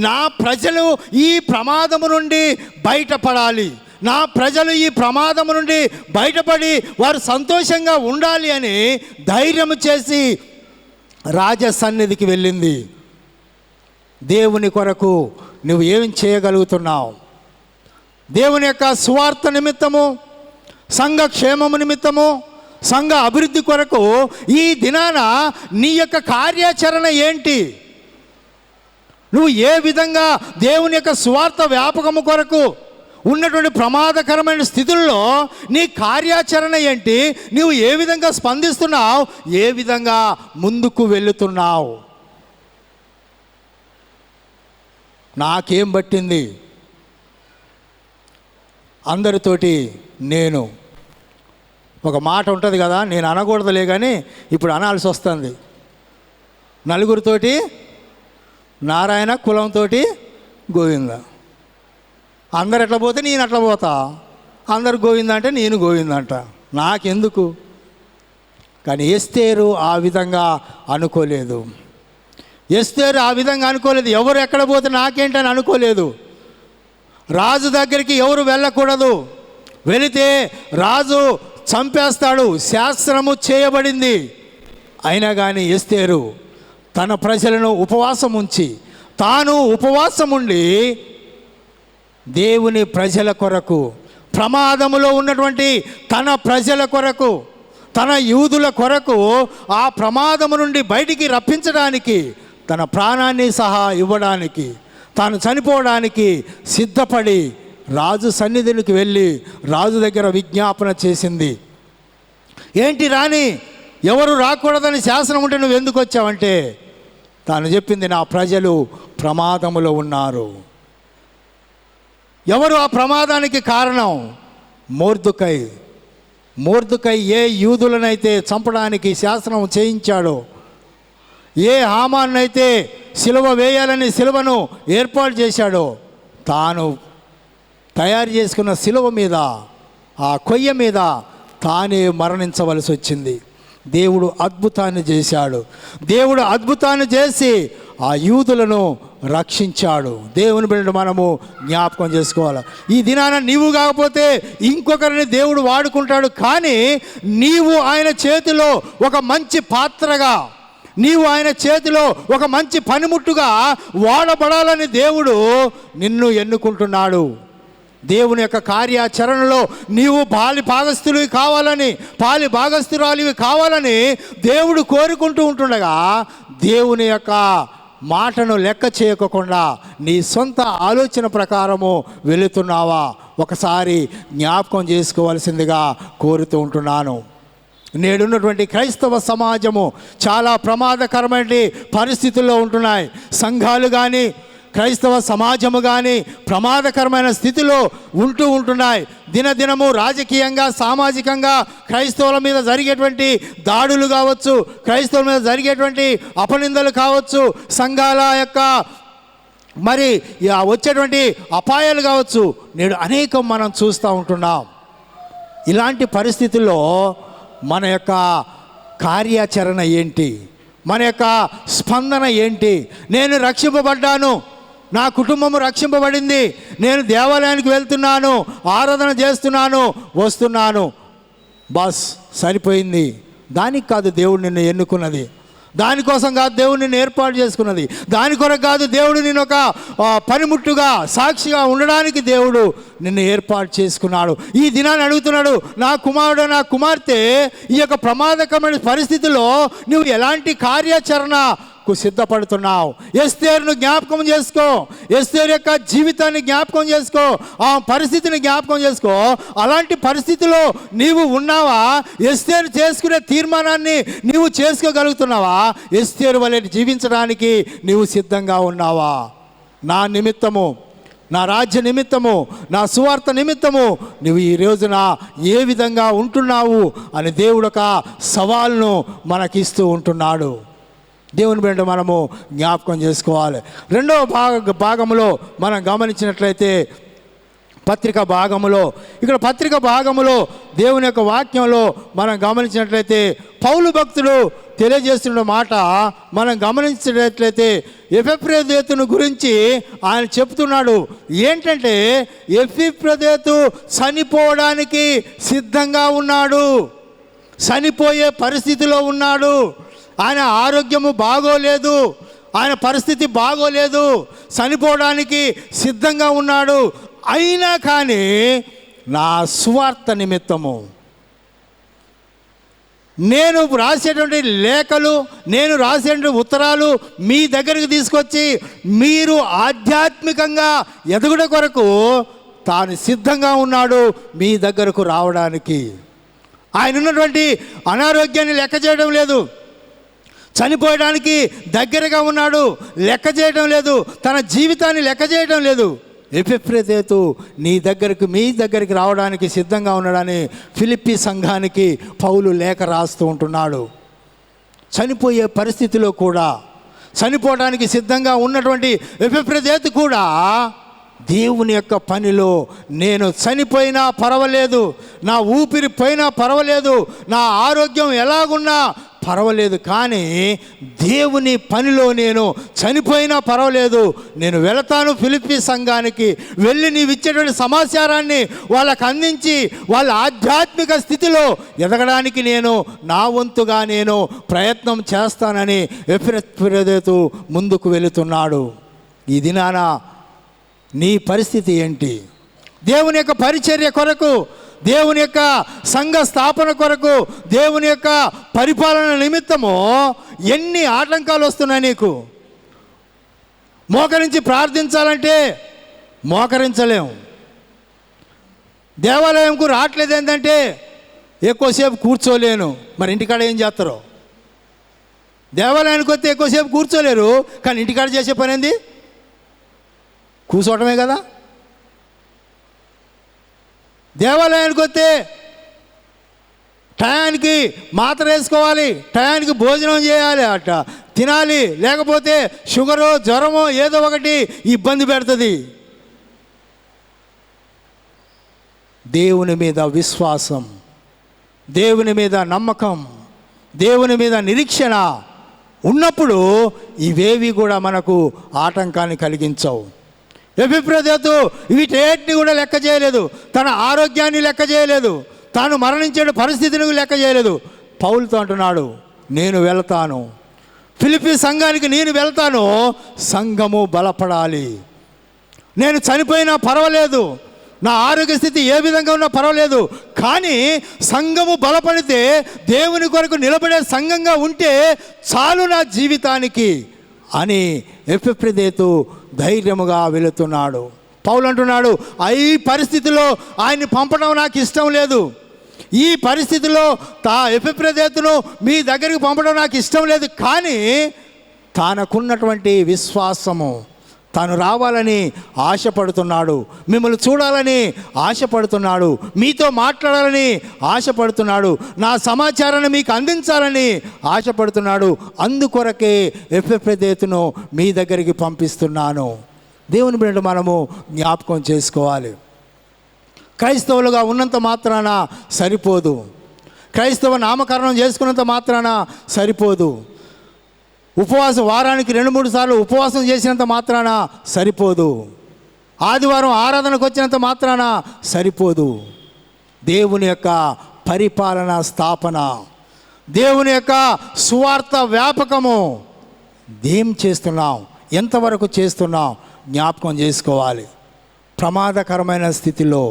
నా ప్రజలు ఈ ప్రమాదము నుండి బయటపడాలి, నా ప్రజలు ఈ ప్రమాదం నుండి బయటపడి వారు సంతోషంగా ఉండాలి అని ధైర్యం చేసి రాజ సన్నిధికి వెళ్ళింది. దేవుని కొరకు నువ్వు ఏం చేయగలుగుతున్నావు? దేవుని యొక్క సువార్త నిమిత్తము, సంఘ క్షేమము నిమిత్తము, సంఘ అభివృద్ధి కొరకు ఈ దినాన నీ యొక్క కార్యాచరణ ఏంటి? నువ్వు ఏ విధంగా దేవుని యొక్క సువార్త వ్యాపకము కొరకు ఉన్నటువంటి ప్రమాదకరమైన స్థితుల్లో నీ కార్యాచరణ ఏంటి? నువ్వు ఏ విధంగా స్పందిస్తున్నావు? ఏ విధంగా ముందుకు వెళుతున్నావు? నాకేం పట్టింది? అందరితోటి నేను ఒక మాట ఉంటుంది కదా, నేను అనకూడదులే కానీ ఇప్పుడు అనాల్సి వస్తుంది. నలుగురితోటి నారాయణ, కులంతో గోవింద. అందరు ఎట్లా పోతే నేను అట్లా పోతా, అందరు గోవింద అంటే నేను గోవింద అంట, నాకెందుకు? కానీ ఎస్తేరు ఆ విధంగా అనుకోలేదు. ఎస్తేరు ఆ విధంగా అనుకోలేదు. ఎవరు ఎక్కడ పోతే నాకేంటని అనుకోలేదు. రాజు దగ్గరికి ఎవరు వెళ్ళకూడదు, వెళితే రాజు చంపేస్తాడు, శాస్త్రము చేయబడింది. అయినా కానీ ఎస్తేరు తన ప్రజలను ఉపవాసం ఉంచి, తాను ఉపవాసం ఉండి దేవుని ప్రజల కొరకు, ప్రమాదములో ఉన్నటువంటి తన ప్రజల కొరకు, తన యూదుల కొరకు ఆ ప్రమాదము నుండి బయటికి రప్పించడానికి, తన ప్రాణాన్ని సహా ఇవ్వడానికి, తాను చనిపోవడానికి సిద్ధపడి రాజు సన్నిధికి వెళ్ళి రాజు దగ్గర విజ్ఞాపన చేసింది. ఏంటి రాణి, ఎవరు రాకూడదని శాసనం ఉంటే నువ్వు ఎందుకు వచ్చావంటే, తాను చెప్పింది, నా ప్రజలు ప్రమాదములో ఉన్నారు. ఎవరు ఆ ప్రమాదానికి కారణం? మొర్దెకై. మొర్దెకై ఏ యూదులనైతే చంపడానికి శాసనం చేయించాడో, ఏ హామాన్నైతే సిలువ వేయాలని సిలువను ఏర్పాటు చేశాడో, తాను తయారు చేసుకున్న సిలువ మీద, ఆ కొయ్య మీద తానే మరణించవలసి వచ్చింది. దేవుడు అద్భుతాన్ని చేశాడు. దేవుడు అద్భుతాన్ని చేసి ఆ యూదులను రక్షించాడు. దేవుని బిడ్డలు మనము జ్ఞాపకం చేసుకోవాలి. ఈ దినాన నీవు కాకపోతే ఇంకొకరిని దేవుడు వాడుకుంటాడు. కానీ నీవు ఆయన చేతిలో ఒక మంచి పాత్రగా, నీవు ఆయన చేతిలో ఒక మంచి పనిముట్టుగా వాడబడాలని దేవుడు నిన్ను ఎన్నుకుంటున్నాడు. దేవుని యొక్క కార్యాచరణలో నీవు భాగస్థురాలివి కావాలని దేవుడు కోరుకుంటూ ఉంటుండగా, దేవుని యొక్క మాటను లెక్క చేయకుండా నీ సొంత ఆలోచన ప్రకారము వెళుతున్నావా? ఒకసారి జ్ఞాపకం చేసుకోవాల్సిందిగా కోరుతూ ఉంటున్నాను. నేడున్నటువంటి క్రైస్తవ సమాజము చాలా ప్రమాదకరమైన పరిస్థితుల్లో ఉంటున్నాయి. సంఘాలు కానీ, క్రైస్తవ సమాజము కానీ ప్రమాదకరమైన స్థితిలో ఉంటున్నాయి. దినదినము రాజకీయంగా, సామాజికంగా క్రైస్తవుల మీద జరిగేటువంటి దాడులు కావచ్చు, క్రైస్తవుల మీద జరిగేటువంటి అపనిందలు కావచ్చు, సంఘాల యొక్క మరి వచ్చేటువంటి అపాయాలు కావచ్చు, నేడు అనేకం మనం చూస్తూ ఉంటున్నాం. ఇలాంటి పరిస్థితుల్లో మన యొక్క కార్యాచరణ ఏంటి? మన యొక్క స్పందన ఏంటి? నేను రక్షింపబడ్డాను, నా కుటుంబము రక్షింపబడింది, నేను దేవాలయానికి వెళ్తున్నాను, ఆరాధన చేస్తున్నాను, వస్తున్నాను, బస్ సరిపోయింది. దానికి కాదు దేవుడు నిన్ను ఎన్నుకున్నది, దానికోసం కాదు దేవుడు నిన్ను ఏర్పాటు చేసుకున్నది, దాని కొరకు కాదు దేవుడు నిన్ను ఒక పనిముట్టుగా, సాక్షిగా ఉండడానికి దేవుడు నిన్ను ఏర్పాటు చేసుకున్నాడు. ఈ దినాన్ని అడుగుతున్నాడు, నా కుమారుడు, నా కుమార్తె, ఈ యొక్క ప్రమాదకరమైన పరిస్థితుల్లో నువ్వు ఎలాంటి కార్యాచరణ సిద్ధపడుతున్నావు. ఎస్తేరును జ్ఞాపకం చేసుకో, ఎస్తేరు యొక్క జీవితాన్ని జ్ఞాపకం చేసుకో, ఆ పరిస్థితిని జ్ఞాపకం చేసుకో. అలాంటి పరిస్థితిలో నీవు ఉన్నావా? ఎస్తేరు చేసుకునే తీర్మానాన్ని నీవు చేసుకోగలుగుతున్నావా? ఎస్తేరు వలె జీవించడానికి నీవు సిద్ధంగా ఉన్నావా? నా నిమిత్తము, నా రాజ్య నిమిత్తము, నా సువార్త నిమిత్తము నువ్వు ఈ రోజున ఏ విధంగా ఉంటున్నావు అని దేవుడు ఒక సవాల్ను మనకిస్తూ ఉంటున్నాడు. దేవుని బిడ్డ మనము జ్ఞాపకం చేసుకోవాలి. రెండవ భాగములో మనం గమనించినట్లయితే పత్రిక భాగములో దేవుని యొక్క వాక్యంలో మనం గమనించినట్లయితే పౌలు భక్తుడు తెలియజేస్తున్న మాట మనం గమనించినట్లయితే ఎపెఫ్రోదీతును గురించి ఆయన చెప్తున్నాడు. ఏంటంటే ఎపెఫ్రోదీతు చనిపోవడానికి సిద్ధంగా ఉన్నాడు, చనిపోయే పరిస్థితిలో ఉన్నాడు. ఆయన ఆరోగ్యము బాగోలేదు, ఆయన పరిస్థితి బాగోలేదు, చనిపోవడానికి సిద్ధంగా ఉన్నాడు. అయినా కానీ నా సువార్త నిమిత్తము నేను రాసేటువంటి లేఖలు, నేను రాసేటువంటి ఉత్తరాలు మీ దగ్గరికి తీసుకొచ్చి మీరు ఆధ్యాత్మికంగా ఎదుగుట కొరకు తాను సిద్ధంగా ఉన్నాడు మీ దగ్గరకు రావడానికి. ఆయన ఉన్నటువంటి అనారోగ్యాన్ని లెక్క చేయడం లేదు, చనిపోయడానికి దగ్గరగా ఉన్నాడు, లెక్క చేయడం లేదు, తన జీవితాన్ని లెక్క చేయడం లేదు. ఎపెఫ్రోదీతు మీ దగ్గరికి రావడానికి సిద్ధంగా ఉన్నాడని ఫిలిప్పీ సంఘానికి పౌలు లేఖ రాస్తూ ఉంటున్నాడు. చనిపోయే పరిస్థితిలో కూడా, చనిపోవడానికి సిద్ధంగా ఉన్నటువంటి ఎపెఫ్రోదీతు కూడా దేవుని యొక్క పనిలో నేను చనిపోయినా పర్వాలేదు, నా ఊపిరి పోయినా పర్వాలేదు, నా ఆరోగ్యం ఎలాగున్నా పర్వాలేదు, కానీ దేవుని పనిలో నేను చనిపోయినా పర్వాలేదు, నేను వెళతాను ఫిలిప్పీ సంఘానికి వెళ్ళి నీవు ఇచ్చేటువంటి సమాచారాన్ని వాళ్ళకు అందించి వాళ్ళ ఆధ్యాత్మిక స్థితిలో ఎదగడానికి నేను నా వంతుగా నేను ప్రయత్నం చేస్తానని ఎపెఫ్రోదీతు ముందుకు వెళుతున్నాడు. ఈ దినాన నీ పరిస్థితి ఏంటి? దేవుని యొక్క పరిచర్య కొరకు, దేవుని యొక్క సంఘ స్థాపన కొరకు, దేవుని యొక్క పరిపాలన నిమిత్తము ఎన్ని ఆటంకాలు వస్తున్నాయి నీకు? మోకరించి ప్రార్థించాలంటే మోకరించలేము. దేవాలయంకు రావట్లేదు ఏంటంటే ఎక్కువసేపు కూర్చోలేను. మరి ఇంటికాడ ఏం చేస్తారో? దేవాలయానికి వస్తే ఎక్కువసేపు కూర్చోలేరు, కానీ ఇంటికాడ చేసే పని ఏంది? కూర్చోవటమే కదా. దేవాలయానికి వస్తే టయానికి మాత్ర వేసుకోవాలి, టయానికి భోజనం చేయాలి, అట్ట తినాలి, లేకపోతే షుగరో జ్వరమో ఏదో ఒకటి ఇబ్బంది పెడుతుంది. దేవుని మీద విశ్వాసం, దేవుని మీద నమ్మకం, దేవుని మీద నిరీక్షణ ఉన్నప్పుడు ఇవేవి కూడా మనకు ఆటంకాన్ని కలిగించవు. ఎపెఫ్రోదీతు వీటేటిని కూడా లెక్క చేయలేదు, తన ఆరోగ్యాన్ని లెక్క చేయలేదు, తాను మరణించే పరిస్థితిని లెక్క చేయలేదు. పౌలుతో అంటున్నాడు, నేను వెళ్తాను ఫిలిప్పీ సంఘానికి, నేను వెళ్తాను, సంఘము బలపడాలి. నేను చనిపోయినా పర్వాలేదు, నా ఆరోగ్య స్థితి ఏ విధంగా ఉన్నా పర్వాలేదు, కానీ సంఘము బలపడితే, దేవుని కొరకు నిలబడే సంఘంగా ఉంటే చాలు నా జీవితానికి అని ఎపెఫ్రోదీతు ధైర్యముగా వెళుతున్నాడు. పౌలు అంటున్నాడు, ఈ పరిస్థితిలో ఆయన్ని పంపడం నాకు ఇష్టం లేదు, ఈ పరిస్థితిలో ఎపెఫ్రోదీతును మీ దగ్గరికి పంపడం నాకు ఇష్టం లేదు, కానీ తనకున్నటువంటి విశ్వాసము, తాను రావాలని ఆశపడుతున్నాడు, మిమ్మల్ని చూడాలని ఆశపడుతున్నాడు, మీతో మాట్లాడాలని ఆశపడుతున్నాడు, నా సమాచారాన్ని మీకు అందించాలని ఆశపడుతున్నాడు. అందుకొరకే ఎపెఫ్రోదీతును మీ దగ్గరికి పంపిస్తున్నాను. దేవుని బిడ్డ మనము జ్ఞాపకం చేసుకోవాలి. క్రైస్తవులుగా ఉన్నంత మాత్రాన సరిపోదు, క్రైస్తవ నామకరణం చేసుకున్నంత మాత్రాన సరిపోదు, ఉపవాసం వారానికి 2-3 సార్లు ఉపవాసం చేసినంత మాత్రాన సరిపోదు, ఆదివారం ఆరాధనకు వచ్చినంత మాత్రాన సరిపోదు. దేవుని యొక్క పరిపాలన స్థాపన, దేవుని యొక్క సువార్త వ్యాపకము ఏం చేస్తున్నాం, ఎంతవరకు చేస్తున్నాం జ్ఞాపకం చేసుకోవాలి. ప్రమాదకరమైన స్థితిలో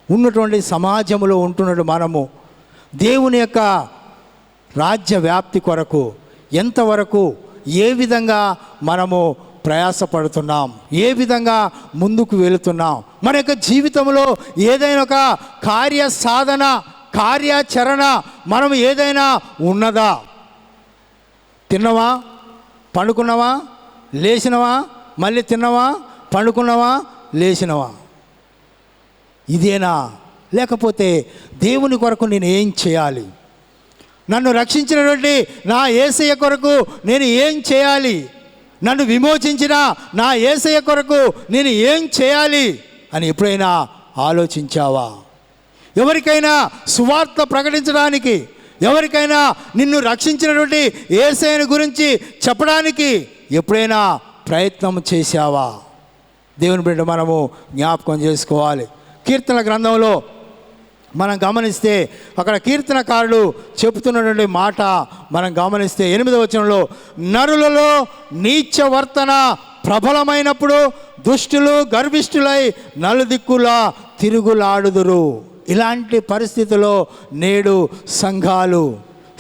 ఉన్నటువంటి సమాజంలో ఉంటున్నట్టు మనము దేవుని యొక్క రాజ్య వ్యాప్తి కొరకు ఎంతవరకు ఏ విధంగా మనము ప్రయాసపడుతున్నాం, ఏ విధంగా ముందుకు వెళుతున్నాం, మన యొక్క జీవితంలో ఏదైనా ఒక కార్యసాధన కార్యాచరణ మనం ఏదైనా ఉన్నదా? తిన్నవా, పండుకున్నావా, లేచినవా, మళ్ళీ తిన్నవా, పండుకున్నావా, లేచినవా? ఇదేనా? లేకపోతే దేవుని కొరకు నేను ఏం చేయాలి? నన్ను రక్షించినటువంటి నా యేసయ్య కొరకు నేను ఏం చేయాలి? నన్ను విమోచించిన నా యేసయ్య కొరకు నేను ఏం చేయాలి అని ఎప్పుడైనా ఆలోచించావా? ఎవరికైనా సువార్త ప్రకటించడానికి, ఎవరికైనా నిన్ను రక్షించినటువంటి యేసయ్యను గురించి చెప్పడానికి ఎప్పుడైనా ప్రయత్నం చేశావా? దేవుని బిడ్డ మనము జ్ఞాపకం చేసుకోవాలి. కీర్తన గ్రంథంలో మనం గమనిస్తే అక్కడ కీర్తనకారుడు చెబుతున్నటువంటి మాట మనం గమనిస్తే 8వ వచనంలో, నరులలో నీచవర్తన ప్రబలమైనప్పుడు దుష్టులు గర్విష్ఠులై నలుదిక్కులా తిరుగులాడుదురు. ఇలాంటి పరిస్థితుల్లో నేడు సంఘాలు,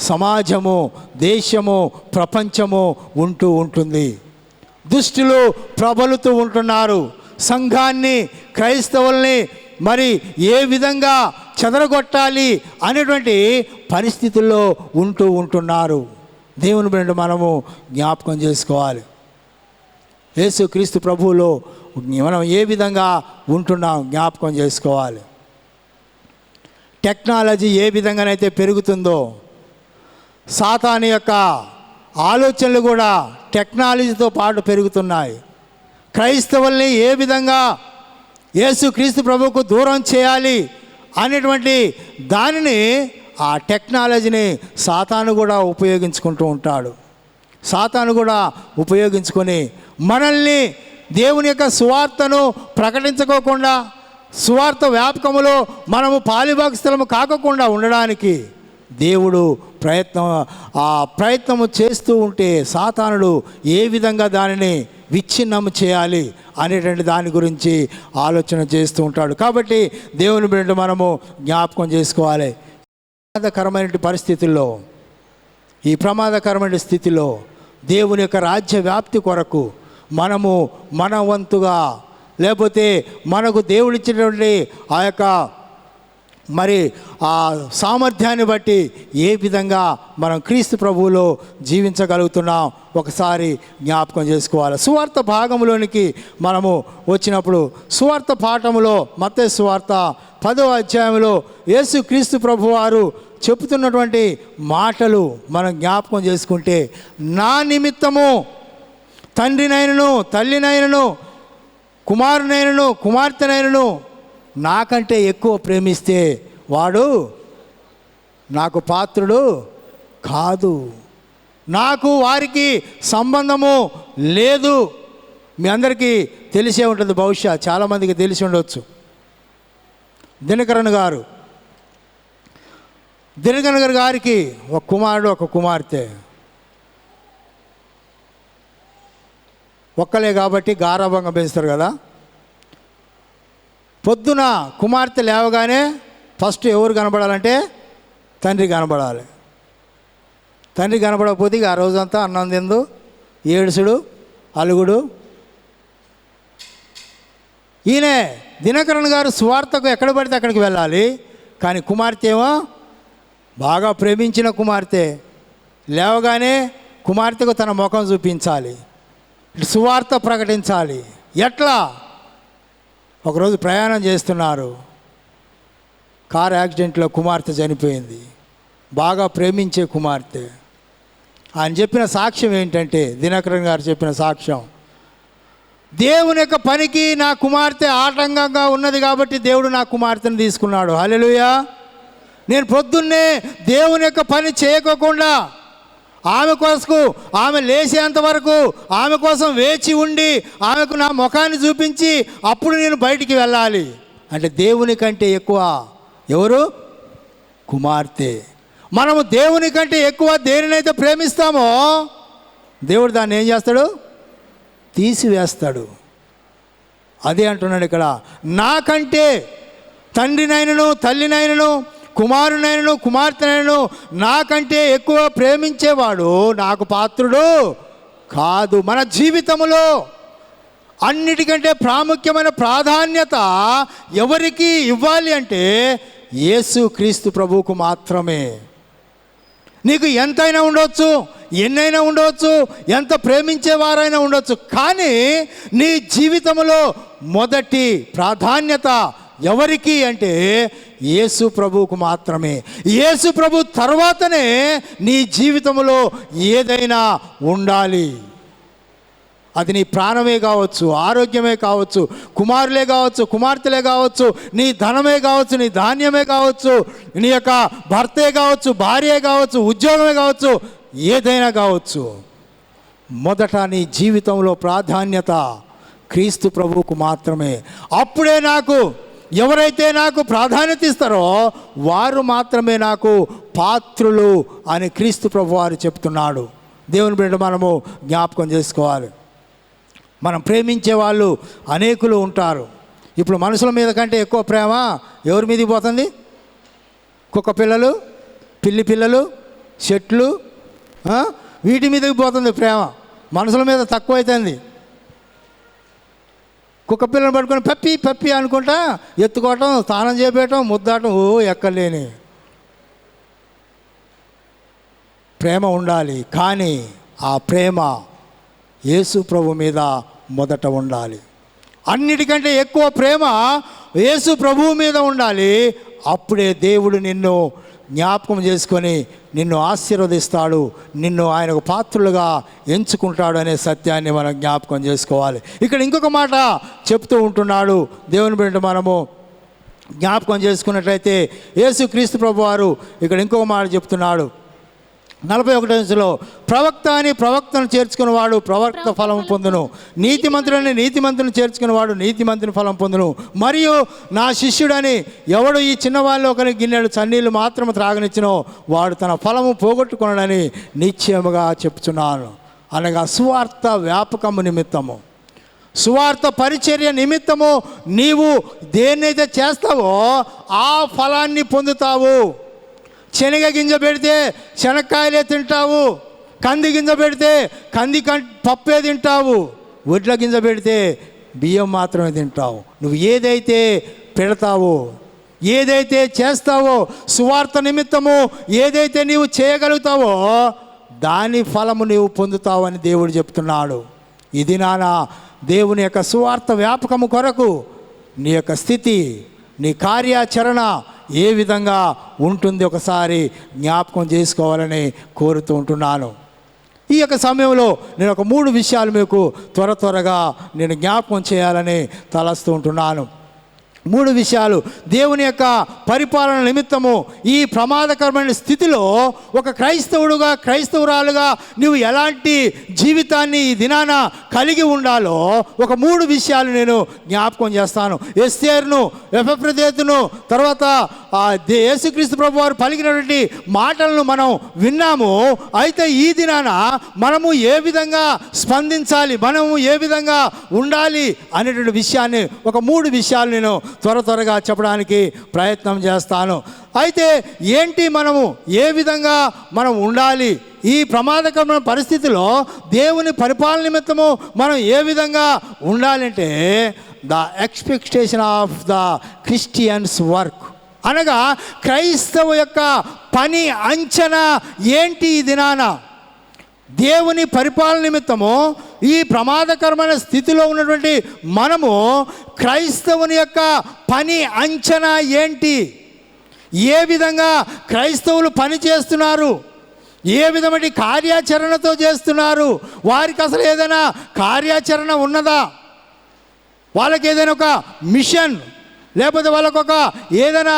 సమాజము, దేశము, ప్రపంచము ఉంటుంది. దుష్టులు ప్రబలుతూ ఉంటున్నారు. సంఘాన్ని, క్రైస్తవుల్ని మరి ఏ విధంగా చెదరగొట్టాలి అనేటువంటి పరిస్థితుల్లో ఉంటున్నారు. దేవుని బిడ్డ మనము జ్ఞాపకం చేసుకోవాలి. యేసుక్రీస్తు ప్రభువులో మనం ఏ విధంగా ఉంటున్నాం జ్ఞాపకం చేసుకోవాలి. టెక్నాలజీ ఏ విధంగానైతే పెరుగుతుందో, సాతాను యొక్క ఆలోచనలు కూడా టెక్నాలజీతో పాటు పెరుగుతున్నాయి. క్రైస్తవుల్ని ఏ విధంగా యేసుక్రీస్తు ప్రభువుకు దూరం చేయాలి అనేటువంటి దానిని, ఆ టెక్నాలజీని సాతాను కూడా ఉపయోగించుకుంటూ ఉంటాడు. సాతాను కూడా ఉపయోగించుకొని మనల్ని దేవుని యొక్క సువార్తను ప్రకటించుకోకుండా, సువార్త వ్యాపకములో మనము పాలిభాగస్థలము కాకుండా ఉండడానికి దేవుడు ప్రయత్నము చేస్తూ ఉంటే సాతానుడు ఏ విధంగా దానిని విచ్ఛిన్నము చేయాలి అనేటువంటి దాని గురించి ఆలోచన చేస్తూ ఉంటాడు. కాబట్టి దేవుని బిడ్డ మనము జ్ఞాపకం చేసుకోవాలి. ప్రమాదకరమైన పరిస్థితుల్లో, ఈ ప్రమాదకరమైన స్థితిలో దేవుని యొక్క రాజ్య వ్యాప్తి కొరకు మనము మన వంతుగా, లేకపోతే మనకు దేవుడిచ్చినటువంటి ఆ యొక్క మరి ఆ సామర్థ్యాన్ని బట్టి ఏ విధంగా మనం క్రీస్తు ప్రభువులో జీవించగలుగుతున్నాం ఒకసారి జ్ఞాపకం చేసుకోవాలి. సువార్త భాగంలోనికి మనము వచ్చినప్పుడు, సువార్త పాఠములో మత్తయి సువార్త 10వ అధ్యాయంలో యేసుక్రీస్తు ప్రభువారు చెబుతున్నటువంటి మాటలు మనం జ్ఞాపకం చేసుకుంటే, నా నిమిత్తము తండ్రినైనను, తల్లినైనను, కుమారునైనను, కుమార్తెనైనను నాకంటే ఎక్కువ ప్రేమిస్తే వాడు నాకు పాత్రుడు కాదు, నాకు వారికి సంబంధము లేదు. మీ అందరికీ తెలిసే ఉంటుంది, బహుశా చాలామందికి తెలిసి ఉండవచ్చు. దినకరన్ గారికి ఒక కుమారుడు, ఒక కుమార్తె. ఒక్కలే కాబట్టి గారాభంగా పెంచుతారు కదా. పొద్దున కుమార్తె లేవగానే ఫస్ట్ ఎవరు కనబడాలంటే తండ్రి కనబడాలి. తండ్రి కనబడకపోతే ఆ రోజంతా అన్నం తిందు, ఏడుసుడు, అలుగుడు. ఈయనే దినకరన్ గారు సువార్తకు ఎక్కడ పడితే అక్కడికి వెళ్ళాలి. కానీ కుమార్తె ఏమో బాగా ప్రేమించిన కుమార్తె, లేవగానే కుమార్తెకు తన ముఖం చూపించాలి, సువార్త ప్రకటించాలి. ఎట్లా? ఒకరోజు ప్రయాణం చేస్తున్నారు, కారు యాక్సిడెంట్లో కుమార్తె చనిపోయింది. బాగా ప్రేమించే కుమార్తె. ఆయన చెప్పిన సాక్ష్యం ఏంటంటే, దినకరన్ గారు చెప్పిన సాక్ష్యం, దేవుని యొక్క పనికి నా కుమార్తె ఆటంకంగా ఉన్నది కాబట్టి దేవుడు నా కుమార్తెను తీసుకున్నాడు. హల్లెలూయా. నేను పొద్దున్నే దేవుని యొక్క పని చేయకోకుండా ఆమె కోసం, ఆమె లేచేంత వరకు ఆమె కోసం వేచి ఉండి ఆమెకు నా ముఖాన్ని చూపించి అప్పుడు నేను బయటికి వెళ్ళాలి అంటే దేవుని కంటే ఎక్కువ ఎవరు? కుమార్తె. మనము దేవుని కంటే ఎక్కువ దేనినైతే ప్రేమిస్తామో దేవుడు దాన్ని ఏం చేస్తాడు? తీసివేస్తాడు. అదే అంటున్నాడు ఇక్కడ, నాకంటే తండ్రినైనను, తల్లినైనను, కుమారునైనను, కుమార్తెనైనను నాకంటే ఎక్కువ ప్రేమించేవాడు నాకు పాత్రుడు కాదు. మన జీవితంలో అన్నిటికంటే ప్రాముఖ్యమైన ప్రాధాన్యత ఎవరికి ఇవ్వాలి అంటే యేసు క్రీస్తు ప్రభువుకు మాత్రమే. నీకు ఎంతైనా ఉండవచ్చు, ఎన్నైనా ఉండవచ్చు, ఎంత ప్రేమించేవారైనా ఉండవచ్చు, కానీ నీ జీవితంలో మొదటి ప్రాధాన్యత ఎవరికి అంటే యేసు ప్రభువుకు మాత్రమే. యేసు ప్రభు తర్వాతనే నీ జీవితంలో ఏదైనా ఉండాలి. అది నీ ప్రాణమే కావచ్చు, ఆరోగ్యమే కావచ్చు, కుమారులే కావచ్చు, కుమార్తెలే కావచ్చు, నీ ధనమే కావచ్చు, నీ ధాన్యమే కావచ్చు, నీ యొక్క భర్తే కావచ్చు, భార్యే కావచ్చు, ఉద్యోగమే కావచ్చు, ఏదైనా కావచ్చు. మొదట నీ జీవితంలో ప్రాధాన్యత క్రీస్తు ప్రభువుకు మాత్రమే. అప్పుడే ఎవరైతే నాకు ప్రాధాన్యత ఇస్తారో వారు మాత్రమే నాకు పాత్రులు అని క్రీస్తు ప్రభు వారు చెప్తున్నాడు. దేవుని బిడ్డ మనము జ్ఞాపకం చేసుకోవాలి. మనం ప్రేమించే వాళ్ళు అనేకులు ఉంటారు. ఇప్పుడు మనుషుల మీద కంటే ఎక్కువ ప్రేమ ఎవరి మీదకి పోతుంది? కుక్క పిల్లలు, పిల్లి పిల్లలు, చెట్లు, వీటి మీదకి పోతుంది ప్రేమ. మనుషుల మీద తక్కువ అవుతుంది. కుక్క పిల్లలు పట్టుకొని పప్పి పప్పి అనుకుంటా ఎత్తుకోవటం, స్నానం చేపేయటం, ముద్దాటం, ఎక్కలేని ప్రేమ ఉండాలి. కానీ ఆ ప్రేమ యేసు ప్రభు మీద మొదట ఉండాలి. అన్నిటికంటే ఎక్కువ ప్రేమ యేసు ప్రభువు మీద ఉండాలి. అప్పుడే దేవుడు నిన్ను జ్ఞాపకం చేసుకొని నిన్ను ఆశీర్వదిస్తాడు, నిన్ను ఆయనకు పాత్రులుగా ఎంచుకుంటాడు అనే సత్యాన్ని మనం జ్ఞాపకం చేసుకోవాలి. ఇక్కడ ఇంకొక మాట చెప్తూ ఉంటున్నాడు దేవుని బిడ్డ. మనము జ్ఞాపకం చేసుకున్నట్లయితే యేసు క్రీస్తు ప్రభు వారు ఇక్కడ ఇంకొక మాట చెప్తున్నాడు 41 ప్రవక్త అని ప్రవక్తను చేర్చుకున్నవాడు ప్రవక్త ఫలం పొందును, నీతిమంతుడని నీతిమంతుని చేర్చుకున్నవాడు నీతిమంతుని ఫలం పొందును, మరియు నా శిష్యుడని ఎవడు ఈ చిన్నవాళ్ళు ఒకరి గిన్నెడు చన్నీళ్ళు మాత్రము త్రాగనిచ్చినో వాడు తన ఫలము పోగొట్టుకున్నాడని నిశ్చయముగా చెప్తున్నాను. అనగా సువార్త వ్యాపకము నిమిత్తము, సువార్త పరిచర్య నిమిత్తము నీవు దేన్నైతే చేస్తావో ఆ ఫలాన్ని పొందుతావు. శనగ గింజ పెడితే శనక్కాయలే తింటావు, కంది గింజ పెడితే పప్పే తింటావు, వడ్ల గింజ పెడితే బియ్యం మాత్రమే తింటావు. నువ్వు ఏదైతే పెడతావో, ఏదైతే చేస్తావో, సువార్త నిమిత్తము ఏదైతే నీవు చేయగలుగుతావో దాని ఫలము నీవు పొందుతావు అని దేవుడు చెప్తున్నాడు. ఇది దేవుని యొక్క సువార్త వ్యాపకము కొరకు నీ యొక్క స్థితి, నీ కార్యాచరణ ఏ విధంగా ఉంటుంది ఒకసారి జ్ఞాపకం చేసుకోవాలని కోరుతూ ఉంటున్నాను. ఈ యొక్క సమయంలో నేను ఒక 3 విషయాలు మీకు త్వరగా నేను జ్ఞాపకం చేయాలని తలస్తూ ఉంటున్నాను. 3 విషయాలు దేవుని యొక్క పరిపాలన నిమిత్తము ఈ ప్రమాదకరమైన స్థితిలో ఒక క్రైస్తవురాలుగా నువ్వు ఎలాంటి జీవితాన్ని ఈ దినాన కలిగి ఉండాలో ఒక 3 విషయాలు నేను జ్ఞాపకం చేస్తాను. ఎస్తేరును, ఎఫెప్రదేతును, తర్వాత యేసుక్రీస్తు ప్రభు వారు పలికినటువంటి మాటలను మనం విన్నాము. అయితే ఈ దినాన మనము ఏ విధంగా స్పందించాలి, మనము ఏ విధంగా ఉండాలి అనేటువంటి విషయాన్ని ఒక 3 విషయాలు నేను త్వరగా చెప్పడానికి ప్రయత్నం చేస్తాను. అయితే ఏంటి, మనము ఏ విధంగా మనం ఉండాలి, ఈ ప్రమాదకరమైన పరిస్థితిలో దేవుని పరిపాలన నిమిత్తము మనం ఏ విధంగా ఉండాలంటే the expectation of the Christians work, అనగా క్రైస్తవ యొక్క పని అంచనా ఏంటి ఈ దినాన దేవుని పరిపాలన నిమిత్తము ఈ ప్రమాదకరమైన స్థితిలో ఉన్నటువంటి మనము క్రైస్తవుని యొక్క పని అంచనా ఏంటి, ఏ విధంగా క్రైస్తవులు పని చేస్తున్నారు, ఏ విధమైన కార్యాచరణతో చేస్తున్నారు, వారికి అసలు ఏదైనా కార్యాచరణ ఉన్నదా, వాళ్ళకి ఏదైనా ఒక మిషన్ లేకపోతే వాళ్ళకొక ఏదైనా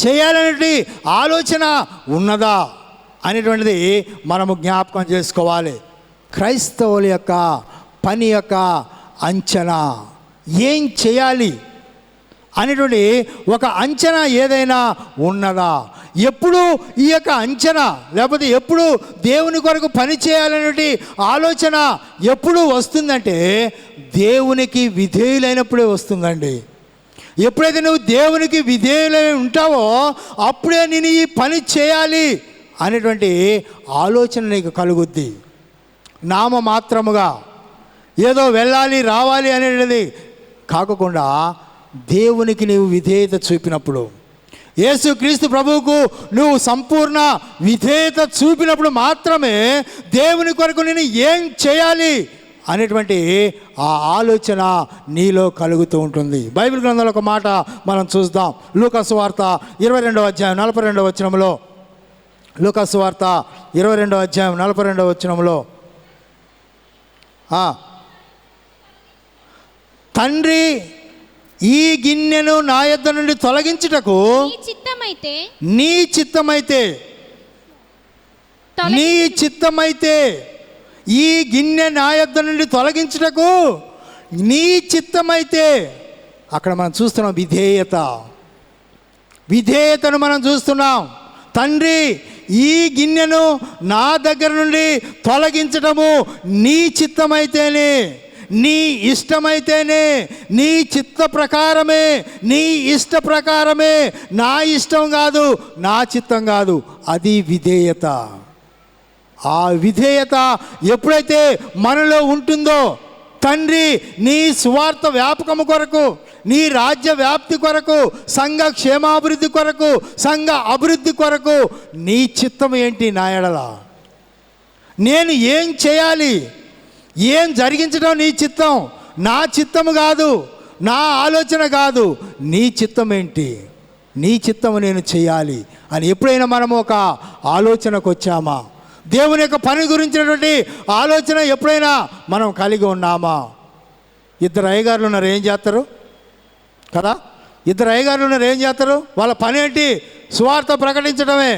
చేయాలనే ఆలోచన ఉన్నదా అనేటువంటిది మనము జ్ఞాపకం చేసుకోవాలి. క్రైస్తవుల యొక్క పని యొక్క అంచనా ఏం చేయాలి అనేటువంటి ఒక అంచనా ఏదైనా ఉన్నదా? ఎప్పుడు ఈ యొక్క అంచనా లేకపోతే ఎప్పుడు దేవుని కొరకు పని చేయాలనే ఆలోచన ఎప్పుడు వస్తుందంటే దేవునికి విధేయులైనప్పుడే వస్తుందండి. ఎప్పుడైతే నువ్వు దేవునికి విధేయులై ఉంటావో అప్పుడే నేను ఈ పని చేయాలి అనేటువంటి ఆలోచన నీకు కలుగుద్ది. నామమాత్రముగా ఏదో వెళ్ళాలి రావాలి అనేది కాకుండా దేవునికి నీవు విధేయత చూపినప్పుడు, యేసుక్రీస్తు ప్రభువుకు నువ్వు సంపూర్ణ విధేయత చూపినప్పుడు మాత్రమే దేవుని కొరకు నేను ఏం చేయాలి అనేటువంటి ఆ ఆలోచన నీలో కలుగుతూ ఉంటుంది. బైబిల్ గ్రంథంలో ఒక మాట మనం చూద్దాం. లూకా సువార్త 22వ అధ్యాయం 42వ వచనంలో, లూకా సువార్త 22వ అధ్యాయం 42వ వచనంలో, తండ్రి ఈ గిన్నెను నా యొద్ద నుండి తొలగించుటకు నీ చిత్తమైతే ఈ గిన్నె నా యొద్ద నుండి తొలగించుటకు నీ చిత్తమైతే. అక్కడ మనం చూస్తున్నాం విధేయతను మనం చూస్తున్నాం. తండ్రి ఈ గిన్నెను నా దగ్గర నుండి తొలగించటము నీ చిత్తమైతేనే, నీ ఇష్టమైతేనే, నీ చిత్త ప్రకారమే, నీ ఇష్ట ప్రకారమే, నా ఇష్టం కాదు, నా చిత్తం కాదు. అది విధేయత. ఆ విధేయత ఎప్పుడైతే మనలో ఉంటుందో, తండ్రి నీ సువార్త వ్యాపకము కొరకు, నీ రాజ్య వ్యాప్తి కొరకు, సంఘ క్షేమాభివృద్ధి కొరకు, సంఘ అభివృద్ధి కొరకు నీ చిత్తం ఏంటి నా ఎడల? నేను ఏం చేయాలి? ఏం జరిగించడం నీ చిత్తం? నా చిత్తము కాదు, నా ఆలోచన కాదు, నీ చిత్తం ఏంటి? నీ చిత్తము నేను చేయాలి అని ఎప్పుడైనా మనము ఒక ఆలోచనకు వచ్చామా? దేవుని యొక్క పని గురించినటువంటి ఆలోచన ఎప్పుడైనా మనం కలిగి ఉన్నామా? ఇద్దరు అయ్యగారులు ఉన్నారు, ఏం చేస్తారు కదా? ఇద్దరు అయ్యగారులు ఉన్నారు, ఏం చేస్తారు? వాళ్ళ పని ఏంటి? సువార్త ప్రకటించడమే.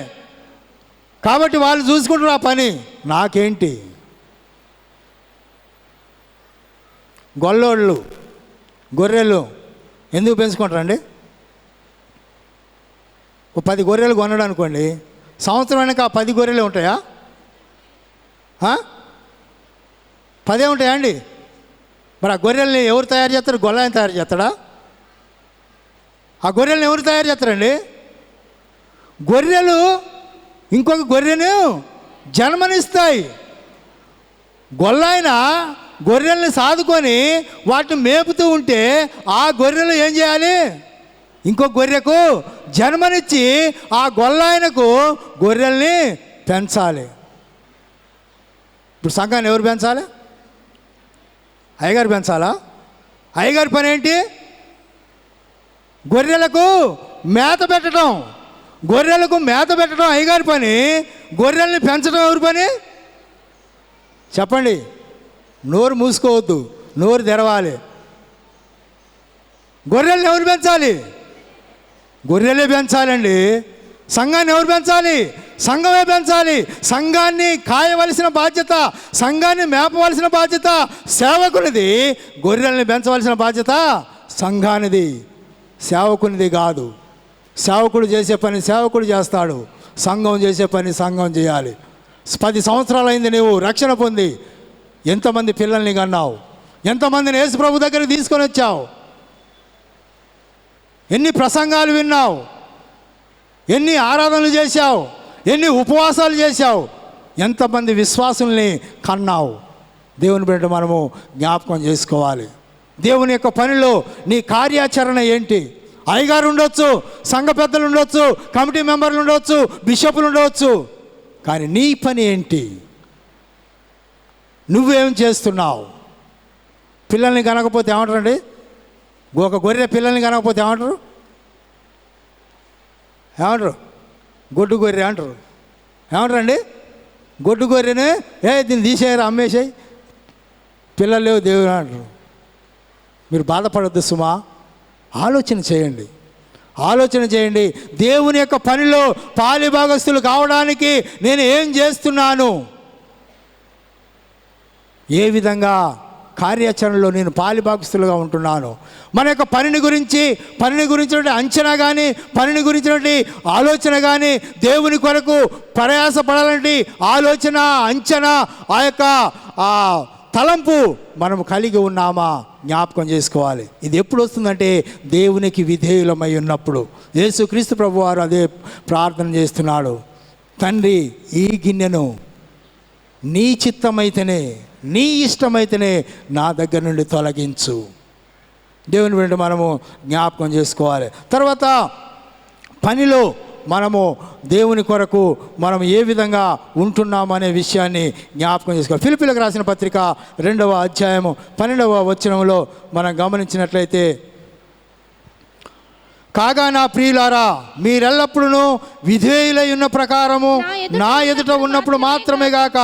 కాబట్టి వాళ్ళు చూసుకుంటారు ఆ పని. నాకేంటి? గొల్లోళ్ళు గొర్రెలు ఎందుకు పెంచుకుంటారండి? ఒక 10 గొర్రెలు కొనడం అనుకోండి, సంవత్సరం వెనక 10 గొర్రెలు ఉంటాయా? 10 ఉంటాయా అండి? మరి ఆ గొర్రెల్ని ఎవరు తయారు చేస్తారు? గొల్లాయని తయారు చేస్తాడా? ఆ గొర్రెల్ని ఎవరు తయారు చేస్తారండి? గొర్రెలు ఇంకొక గొర్రెను జన్మనిస్తాయి. గొల్లాయన గొర్రెల్ని సాదుకొని వాటిని మేపుతూ ఉంటే ఆ గొర్రెలు ఏం చేయాలి? ఇంకో గొర్రెకు జన్మనిచ్చి ఆ గొల్లాయనకు గొర్రెల్ని పెంచాలి. ఇప్పుడు సంఘాన్ని ఎవరు పెంచాలి? అయ్యగారు పెంచాలా? అయ్యగారి పని ఏంటి? గొర్రెలకు మేత పెట్టడం. గొర్రెలకు మేత పెట్టడం అయ్యగారి పని. గొర్రెల్ని పెంచడం ఎవరి పని? చెప్పండి. నోరు మూసుకోవద్దు, నోరు తెరవాలి. గొర్రెల్ని ఎవరు పెంచాలి? గొర్రెలే పెంచాలండి. సంఘాన్ని ఎవరు పెంచాలి? సంఘమే పెంచాలి. సంఘాన్ని కాయవలసిన బాధ్యత, సంఘాన్ని మేపవలసిన బాధ్యత సేవకునిది. గొర్రెల్ని పెంచవలసిన బాధ్యత సంఘానిది, సేవకునిది కాదు. సేవకుడు చేసే పని సేవకుడు చేస్తాడు, సంఘం చేసే పని సంఘం చేయాలి. 10 సంవత్సరాలు అయింది నీవు రక్షణ పొంది. ఎంతమంది పిల్లల్ని కన్నావు? ఎంతమందిని యేసు ప్రభు దగ్గరికి తీసుకొని వచ్చావు? ఎన్ని ప్రసంగాలు విన్నావు? ఎన్ని ఆరాధనలు చేశావు? ఎన్ని ఉపవాసాలు చేశావు? ఎంతమంది విశ్వాసుల్ని కన్నావు? దేవుని బిడ్డ మనము జ్ఞాపకం చేసుకోవాలి. దేవుని యొక్క పనిలో నీ కార్యాచరణ ఏంటి? అయ్యగారు ఉండొచ్చు, సంఘ పెద్దలు ఉండొచ్చు, కమిటీ మెంబర్లు ఉండొచ్చు, బిషపులు ఉండవచ్చు, కానీ నీ పని ఏంటి? నువ్వేం చేస్తున్నావు? పిల్లల్ని కనకపోతే ఏమంటారండి? ఒక గొర్రె పిల్లల్ని కనకపోతే ఏమంటారు? గొడ్డు గొర్రె అంటారు. ఏమంటారండి? గొడ్డు గొర్రెని దీన్ని తీసేయరా, అమ్మేసాయి, పిల్లలు లేవు దేవుడు అంటారు. మీరు బాధపడద్దు సుమా, ఆలోచన చేయండి. దేవుని యొక్క పనిలో పాలిభాగస్తులు కావడానికి నేను ఏం చేస్తున్నాను? ఏ విధంగా కార్యాచరణలో నేను పాలిభాగస్తులుగా ఉంటున్నాను? మన యొక్క పనిని గురించినటువంటి అంచనా కానీ, పనిని గురించినటువంటి ఆలోచన కానీ, దేవుని కొరకు ప్రయాసపడాలంటే ఆలోచన, అంచనా, ఆ యొక్క తలంపు మనం కలిగి ఉన్నామా జ్ఞాపకం చేసుకోవాలి. ఇది ఎప్పుడు వస్తుందంటే దేవునికి విధేయులమై ఉన్నప్పుడు. యేసుక్రీస్తు ప్రభువారు అదే ప్రార్థన చేస్తున్నాడు. తండ్రి ఈ గిన్నెను నీ చిత్తమైతేనే, నీ ఇష్టమైతేనే నా దగ్గర నుండి తొలగించు. దేవుని వెంట మనము జ్ఞాపకం చేసుకోవాలి. తర్వాత పనిలో మనము దేవుని కొరకు మనం ఏ విధంగా ఉంటున్నాము అనే విషయాన్ని జ్ఞాపకం చేసుకోవాలి. ఫిలిప్పీలకు రాసిన పత్రిక 2వ అధ్యాయము 12వ వచనంలో మనం గమనించినట్లయితే, కాగా నా ప్రియులారా, మీరెల్లప్పుడూ విధేయులై ఉన్న ప్రకారము నా ఎదుట ఉన్నప్పుడు మాత్రమే గాక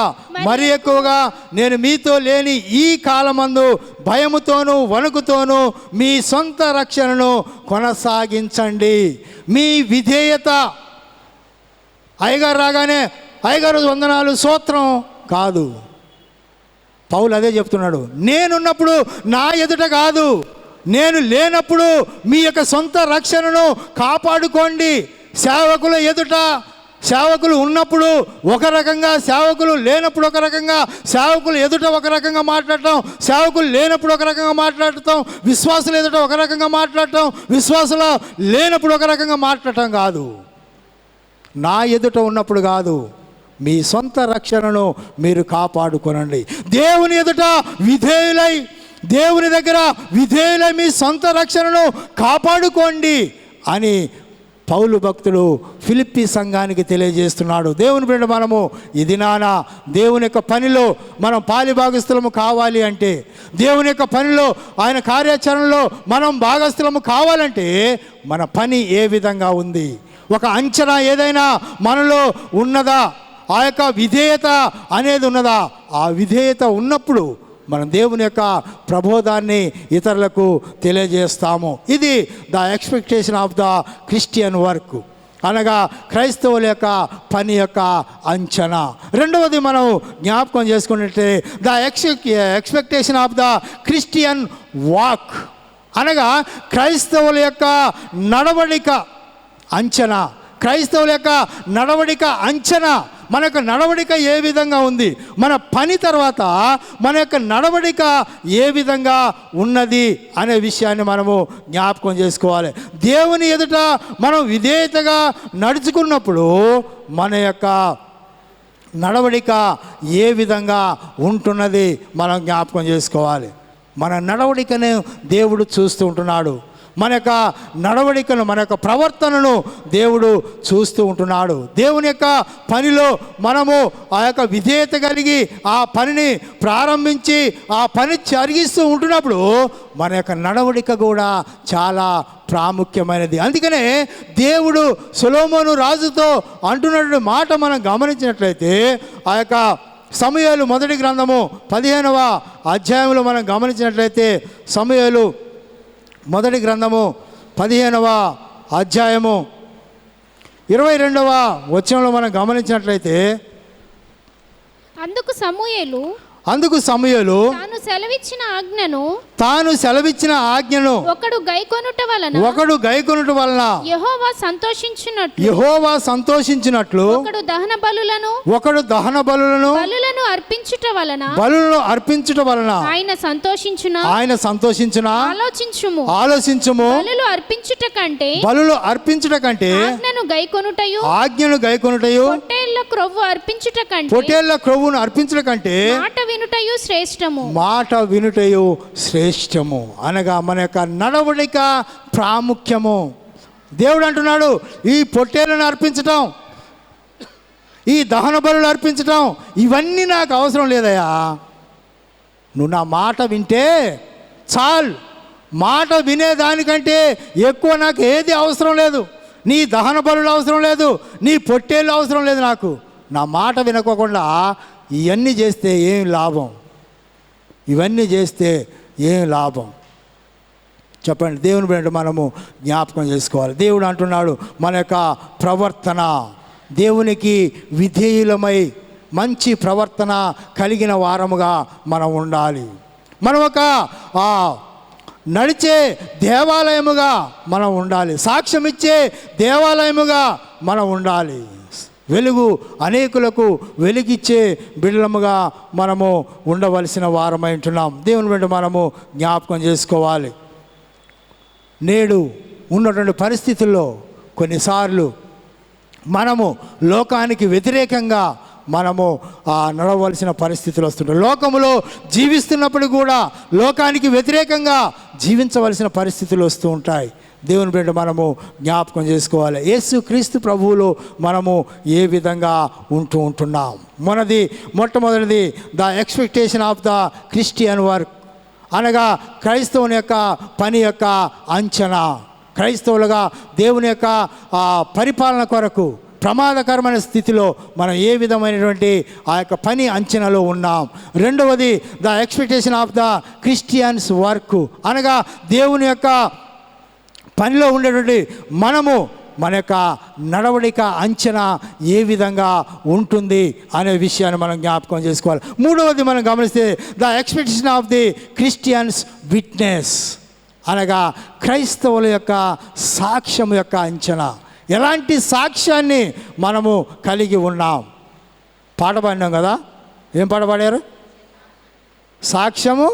మరి ఎక్కువగా నేను మీతో లేని ఈ కాలమందు భయముతోనూ వణుకుతోనూ మీ సొంత రక్షణను కొనసాగించండి. మీ విధేయత అయ్యగారు రాగానే అయ్యగారు వందనాలు స్తోత్రం కాదు. పౌలు అదే చెప్తున్నాడు. నేనున్నప్పుడు నా ఎదుట కాదు, నేను లేనప్పుడు మీ యొక్క సొంత రక్షణను కాపాడుకోండి. సేవకుల ఎదుట, సేవకులు ఉన్నప్పుడు ఒక రకంగా, సేవకులు లేనప్పుడు ఒక రకంగా, సేవకులు ఎదుట ఒక రకంగా మాట్లాడటం, సేవకులు లేనప్పుడు ఒక రకంగా మాట్లాడటం, విశ్వాసుల ఎదుట ఒక రకంగా మాట్లాడటం, విశ్వాసుల లేనప్పుడు ఒక రకంగా మాట్లాడటం కాదు. నా ఎదుట ఉన్నప్పుడు కాదు, మీ సొంత రక్షణను మీరు కాపాడుకోనండి. దేవుని ఎదుట విధేయులై, దేవుని దగ్గర విధేయులై మీ సొంత రక్షణను కాపాడుకోండి అని పౌలు భక్తుడు ఫిలిప్పీ సంఘానికి తెలియజేస్తున్నాడు. దేవుని బిడ్డ, మనము ఇది నానా దేవుని యొక్క పనిలో మనం పాలిభాగస్థులము కావాలి అంటే, దేవుని యొక్క పనిలో ఆయన కార్యాచరణలో మనం భాగస్థులము కావాలంటే మన పని ఏ విధంగా ఉంది, ఒక అంచనా ఏదైనా మనలో ఉన్నదా, ఆ యొక్క విధేయత అనేది ఉన్నదా? ఆ విధేయత ఉన్నప్పుడు మనం దేవుని యొక్క ప్రబోధాన్ని ఇతరులకు తెలియజేస్తాము. ఇది the expectation of the Christian work, అనగా క్రైస్తవుల యొక్క పని యొక్క అంచనా. రెండవది మనం జ్ఞాపకం చేసుకున్నట్లయితే the expectation of the Christian walk, అనగా క్రైస్తవుల యొక్క నడవడిక అంచనా. క్రైస్తవుల యొక్క నడవడిక అంచనా, మన యొక్క నడవడిక ఏ విధంగా ఉంది, మన పని తర్వాత మన యొక్క నడవడిక ఏ విధంగా ఉన్నది అనే విషయాన్ని మనము జ్ఞాపకం చేసుకోవాలి. దేవుని ఎదుట మనం విధేయతగా నడుచుకున్నప్పుడు మన యొక్క నడవడిక ఏ విధంగా ఉంటున్నది మనం జ్ఞాపకం చేసుకోవాలి. మన నడవడికను దేవుడు చూస్తూ ఉంటున్నాడు. మన యొక్క నడవడికను, మన యొక్క ప్రవర్తనను దేవుడు చూస్తూ ఉంటున్నాడు. దేవుని యొక్క పనిలో మనము ఆ యొక్క విధేయత కలిగి ఆ పనిని ప్రారంభించి ఆ పని జరిగిస్తూ ఉంటున్నప్పుడు మన యొక్క నడవడిక కూడా చాలా ప్రాముఖ్యమైనది. అందుకనే దేవుడు సొలొమోను రాజుతో అంటున్నటువంటి మాట మనం గమనించినట్లయితే, ఆ యొక్క సమూయేలు మొదటి గ్రంథము 15వ అధ్యాయంలో మనం గమనించినట్లయితే, సమూయేలు మొదటి గ్రంథము 15వ అధ్యాయము 22వ వచనంలో మనం గమనించినట్లయితే, అందుకు సమూయేలు తాను సెలవిచ్చిన ఆజ్ఞను ఒకడు గైకొనుట వలన యెహోవా సంతోషించినట్లు ఒకడు దహన బలులను అర్పించుట వలన ఆయన సంతోషించునా. ఆలోచించుము. బలులు అర్పించుట కంటే ఆజ్ఞను గైకొనుటయు పొట్టేళ్ల క్రొవ్వును అర్పించుట కంటే మాట వినుటయు శ్రేష్టము. అనగా మన యొక్క నడవడిక ప్రాముఖ్యము. దేవుడు అంటున్నాడు, ఈ పొట్టేలను అర్పించటం, ఈ దహన బలులు అర్పించటం, ఇవన్నీ నాకు అవసరం లేదయ్యా. నువ్వు నా మాట వింటే చాలు. మాట వినేదానికంటే ఎక్కువ నాకు ఏది అవసరం లేదు. నీ దహన బలులు అవసరం లేదు, నీ పొట్టేళ్ళు అవసరం లేదు. నాకు నా మాట వినకోకుండా ఇవన్నీ చేస్తే ఏం లాభం? ఇవన్నీ చేస్తే ఏం లాభం చెప్పండి? దేవుని బిడ్డ మనము జ్ఞాపకం చేసుకోవాలి. దేవుడు అంటున్నాడు, మన యొక్క ప్రవర్తన దేవునికి విధేయులమై మంచి ప్రవర్తన కలిగిన వారముగా మనం ఉండాలి. మనం ఒక నడిచే దేవాలయముగా మనం ఉండాలి. సాక్ష్యం ఇచ్చే దేవాలయముగా మనం ఉండాలి. వెలుగు అనేకులకు వెలుగిచ్చే బిడ్డలముగా మనము ఉండవలసిన వారమై ఉంటున్నాం. దేవుని వెంట మనము జ్ఞాపకం చేసుకోవాలి. నేడు ఉన్నటువంటి పరిస్థితుల్లో కొన్నిసార్లు మనము లోకానికి వ్యతిరేకంగా మనము నడవలసిన పరిస్థితులు వస్తుంటాయి. లోకములో జీవిస్తున్నప్పుడు కూడా లోకానికి వ్యతిరేకంగా జీవించవలసిన పరిస్థితులు వస్తూ ఉంటాయి. దేవుని బిడ్డ మనము జ్ఞాపకం చేసుకోవాలి, యేసుక్రీస్తు ప్రభువులో మనము ఏ విధంగా ఉంటున్నాం. మొట్టమొదటిది the expectation of the Christian work, అనగా క్రైస్తవుని యొక్క పని యొక్క అంచనా. క్రైస్తవులుగా దేవుని యొక్క పరిపాలన కొరకు ప్రమాదకరమైన స్థితిలో మనం ఏ విధమైనటువంటి ఆ యొక్క పని అంచనాలో ఉన్నాం. రెండవది the expectation of the Christians work, అనగా దేవుని యొక్క పనిలో ఉండేటువంటి మనము మన యొక్క నడవడిక అంచనా ఏ విధంగా ఉంటుంది అనే విషయాన్ని మనం జ్ఞాపకం చేసుకోవాలి. మూడవది మనం గమనిస్తే the expectation of the Christians witness, అనగా క్రైస్తవుల యొక్క సాక్ష్యం యొక్క అంచనా. ఎలాంటి సాక్ష్యాన్ని మనము కలిగి ఉన్నాం? పాట పాడినాం కదా, ఏం పాట పాడారు? సాక్ష్యము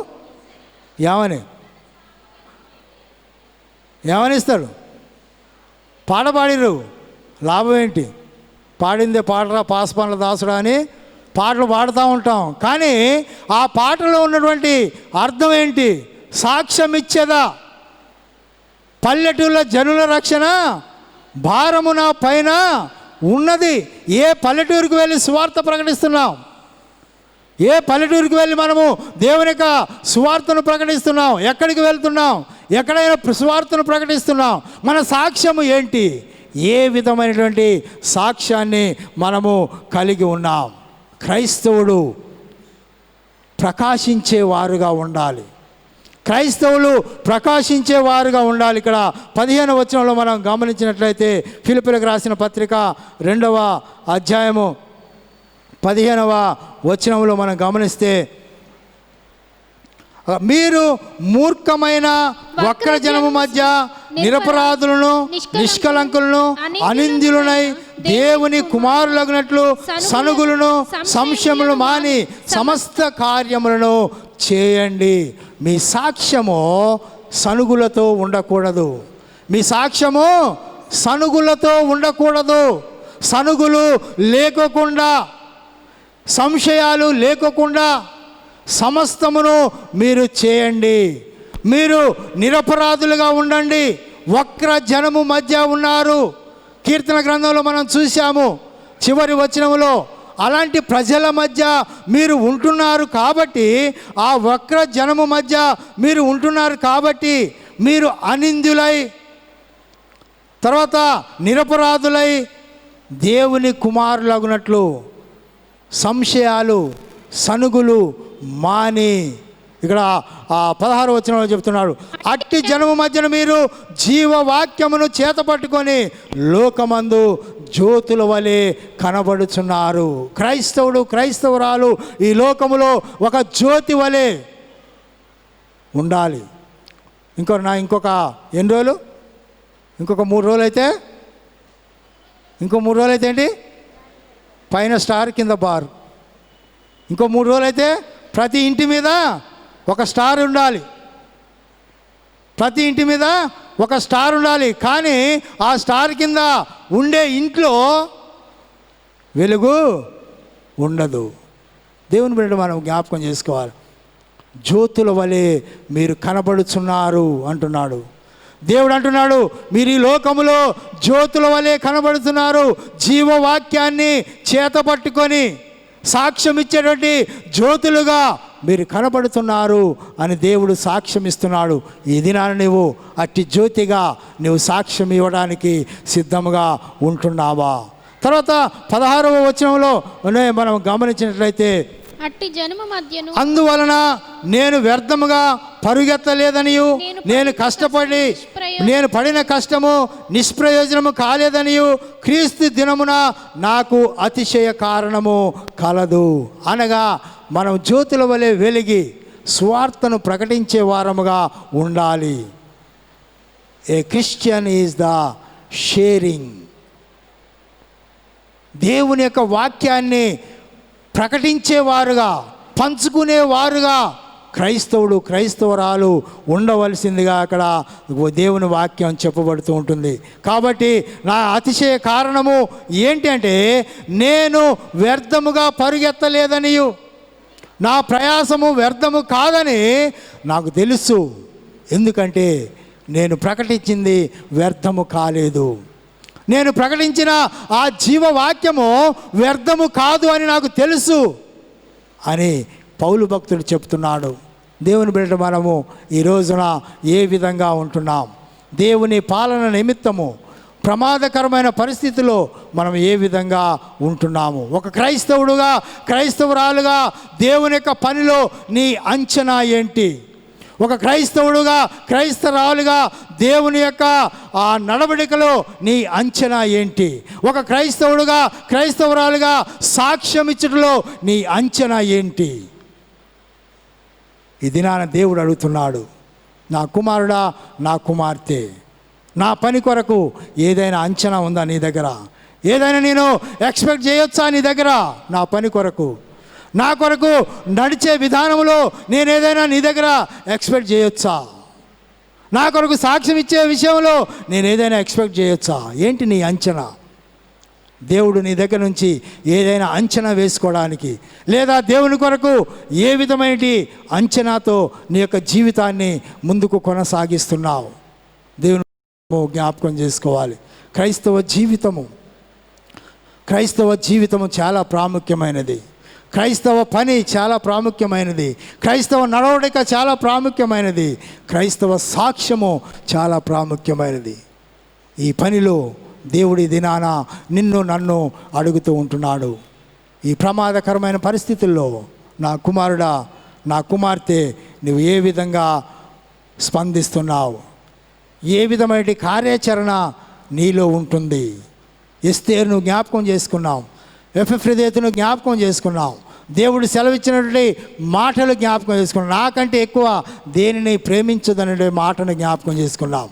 ఏమనిస్తాడు? పాట పాడిరు, లాభం ఏంటి? పాడిందే పాడరా పాసపనుల దాసుడా అని పాటలు పాడుతూ ఉంటాం, కానీ ఆ పాటలో ఉన్నటువంటి అర్థం ఏంటి? సాక్ష్యం ఇచ్చేదా? పల్లెటూళ్ళ జనుల రక్షణ భారము నా పైన ఉన్నది. ఏ పల్లెటూరుకు వెళ్ళి సువార్త ప్రకటిస్తున్నాం? ఏ పల్లెటూరుకి వెళ్ళి మనము దేవుని యొక్క సువార్తను ప్రకటిస్తున్నాం? ఎక్కడికి వెళ్తున్నాం? ఎక్కడైనా సువార్తను ప్రకటిస్తున్నాం. మన సాక్ష్యము ఏంటి? ఏ విధమైనటువంటి సాక్ష్యాన్ని మనము కలిగి ఉన్నాం? క్రైస్తవుడు ప్రకాశించేవారుగా ఉండాలి. క్రైస్తవులు ప్రకాశించేవారుగా ఉండాలి. ఇక్కడ 15వ వచనంలో మనం గమనించినట్లయితే ఫిలిప్పీలకు రాసిన పత్రిక 2వ అధ్యాయము 15వ వచనంలో మనం గమనిస్తే, మీరు మూర్ఖమైన వక్ర జనము మధ్య నిరపరాధులను నిష్కలంకులను అనింద్యులనై దేవుని కుమారులగునట్లు సనుగులను సంశయములను మాని సమస్త కార్యములను చేయండి. మీ సాక్ష్యము సనుగులతో ఉండకూడదు. మీ సాక్ష్యము సనుగులతో ఉండకూడదు. సనుగులు లేకోకుండా, సంశయాలు లేకోకుండా సమస్తమును మీరు చేయండి. మీరు నిరపరాధులుగా ఉండండి. వక్ర జనము మధ్య ఉన్నారు. కీర్తన గ్రంథంలో మనం చూసాము చివరి వచనంలో, అలాంటి ప్రజల మధ్య మీరు ఉంటున్నారు కాబట్టి, ఆ వక్ర జనము మధ్య మీరు ఉంటున్నారు కాబట్టి మీరు అనింద్యులై, తర్వాత నిరపరాధులై దేవుని కుమారులగునట్లు సంశయాలు సనుగులు మాని, ఇక్కడ 16వ వచనంలో చెప్తున్నాడు, అట్టి జనము మధ్యన మీరు జీవవాక్యమును చేతపట్టుకొని లోకమందు జ్యోతుల వలె కనబడుచున్నారు. క్రైస్తవుడు క్రైస్తవురాలు ఈ లోకములో ఒక జ్యోతి వలె ఉండాలి. ఇంకొక ఎన్ని రోజులు? ఇంకొక 3 రోజులు అయితే, ఇంకో 3 రోజులు అయితే ఏంటి? పైన స్టార్ కింద బార్. ఇంకో 3 రోజులు అయితే ప్రతి ఇంటి మీద ఒక స్టార్ ఉండాలి. ప్రతి ఇంటి మీద ఒక స్టార్ ఉండాలి. కానీ ఆ స్టార్ కింద ఉండే ఇంట్లో వెలుగు ఉండదు. దేవుని బిడ్డ మనం జ్ఞాపకం చేసుకోవాలి. జ్యోతుల వలె మీరు కనబడుచున్నారు అంటున్నాడు దేవుడు. అంటున్నాడు, మీరు ఈ లోకములో జ్యోతుల వలె కనబడుతున్నారు. జీవవాక్యాన్ని చేతపట్టుకొని సాక్ష్యం ఇచ్చేటువంటి జ్యోతులుగా మీరు కనబడుతున్నారు అని దేవుడు సాక్ష్యం ఇస్తున్నాడు. ఈ దినాన నువ్వు అట్టి జ్యోతిగా నువ్వు సాక్ష్యం ఇవ్వడానికి సిద్ధంగా ఉంటున్నావా? తర్వాత 16వ వచనంలో మనం గమనించినట్లయితే, అట్టి జనము మధ్యను అందువలన నేను వ్యర్థముగా పరుగెత్తలేదనియు, నేను కష్టపడి నేను పడిన కష్టము నిష్ప్రయోజనము కాలేదనియు, క్రీస్తు దినమున నాకు అతిశయ కారణము కలదు. అనగా మనం జ్యోతుల వలె వెలిగి స్వార్థను ప్రకటించే వారముగా ఉండాలి. A Christian is the sharing. దేవుని యొక్క వాక్యాన్ని ప్రకటించేవారుగా, పంచుకునేవారుగా క్రైస్తవుడు క్రైస్తవురాలు ఉండవలసిందిగా అక్కడ దేవుని వాక్యం చెప్పబడుతూ ఉంటుంది. కాబట్టి నా అతిశయ కారణము ఏంటి అంటే, నేను వ్యర్థముగా పరుగెత్తలేదనియు నా ప్రయాసము వ్యర్థము కాదని నాకు తెలుసు. ఎందుకంటే నేను ప్రకటించింది వ్యర్థము కాలేదు. నేను ప్రకటించిన ఆ జీవవాక్యము వ్యర్థము కాదు అని నాకు తెలుసు అని పౌలు భక్తుడు చెప్తున్నాడు. దేవుని బిడ్డ మనము ఈ రోజున ఏ విధంగా ఉంటున్నాం? దేవుని పాలన నిమిత్తము ప్రమాదకరమైన పరిస్థితిలో మనం ఏ విధంగా ఉంటున్నాము? ఒక క్రైస్తవుడుగా క్రైస్తవురాలుగా దేవుని యొక్క పనిలో నీ అంచనా ఏంటి? ఒక క్రైస్తవుడుగా క్రైస్తవురాలుగా దేవుని యొక్క ఆ నడవడికలో నీ అంచనా ఏంటి? ఒక క్రైస్తవుడుగా క్రైస్తవురాలుగా సాక్ష్యం ఇచ్చటలో నీ అంచనా ఏంటి? ఈ దినాన దేవుడు అడుగుతున్నాడు, నా కుమారుడా, నా కుమార్తె, నా పని కొరకు ఏదైనా అంచనా ఉందా నీ దగ్గర? ఏదైనా నేను ఎక్స్పెక్ట్ చేయొచ్చా నీ దగ్గర? నా పని కొరకు, నా కొరకు నడిచే విధానంలో నేను ఏదైనా నీ దగ్గర ఎక్స్పెక్ట్ చేయొచ్చా? నా కొరకు సాక్ష్యం ఇచ్చే విషయంలో నేను ఏదైనా ఎక్స్పెక్ట్ చేయొచ్చా? ఏంటి నీ అంచనా? దేవుడు నీ దగ్గర నుంచి ఏదైనా అంచనా వేసుకోవడానికి, లేదా దేవుని కొరకు ఏ విధమైన అంచనాతో నీ యొక్క జీవితాన్ని ముందుకు కొనసాగిస్తున్నావు? దేవుని జ్ఞాపకం చేసుకోవాలి. క్రైస్తవ జీవితము చాలా ప్రాముఖ్యమైనది. క్రైస్తవ పని చాలా ప్రాముఖ్యమైనది. క్రైస్తవ నడవడిక చాలా ప్రాముఖ్యమైనది. క్రైస్తవ సాక్ష్యము చాలా ప్రాముఖ్యమైనది. ఈ పనిలో దేవుడి దినాన నిన్ను నన్ను అడుగుతూ ఉంటున్నాడు. ఈ ప్రమాదకరమైన పరిస్థితుల్లో నా కుమారుడా, నా కుమార్తె, నువ్వు ఏ విధంగా స్పందిస్తున్నావు? ఏ విధమైన కార్యాచరణ నీలో ఉంటుంది? ఎస్తేరును జ్ఞాపకం చేసుకున్నాం, ఎఫ్రెదీతును జ్ఞాపకం చేసుకున్నాం, దేవుడు సెలవిచ్చినటువంటి మాటలు జ్ఞాపకం చేసుకున్నాం. నాకంటే ఎక్కువ దేనిని ప్రేమించదనే మాటను జ్ఞాపకం చేసుకున్నాం.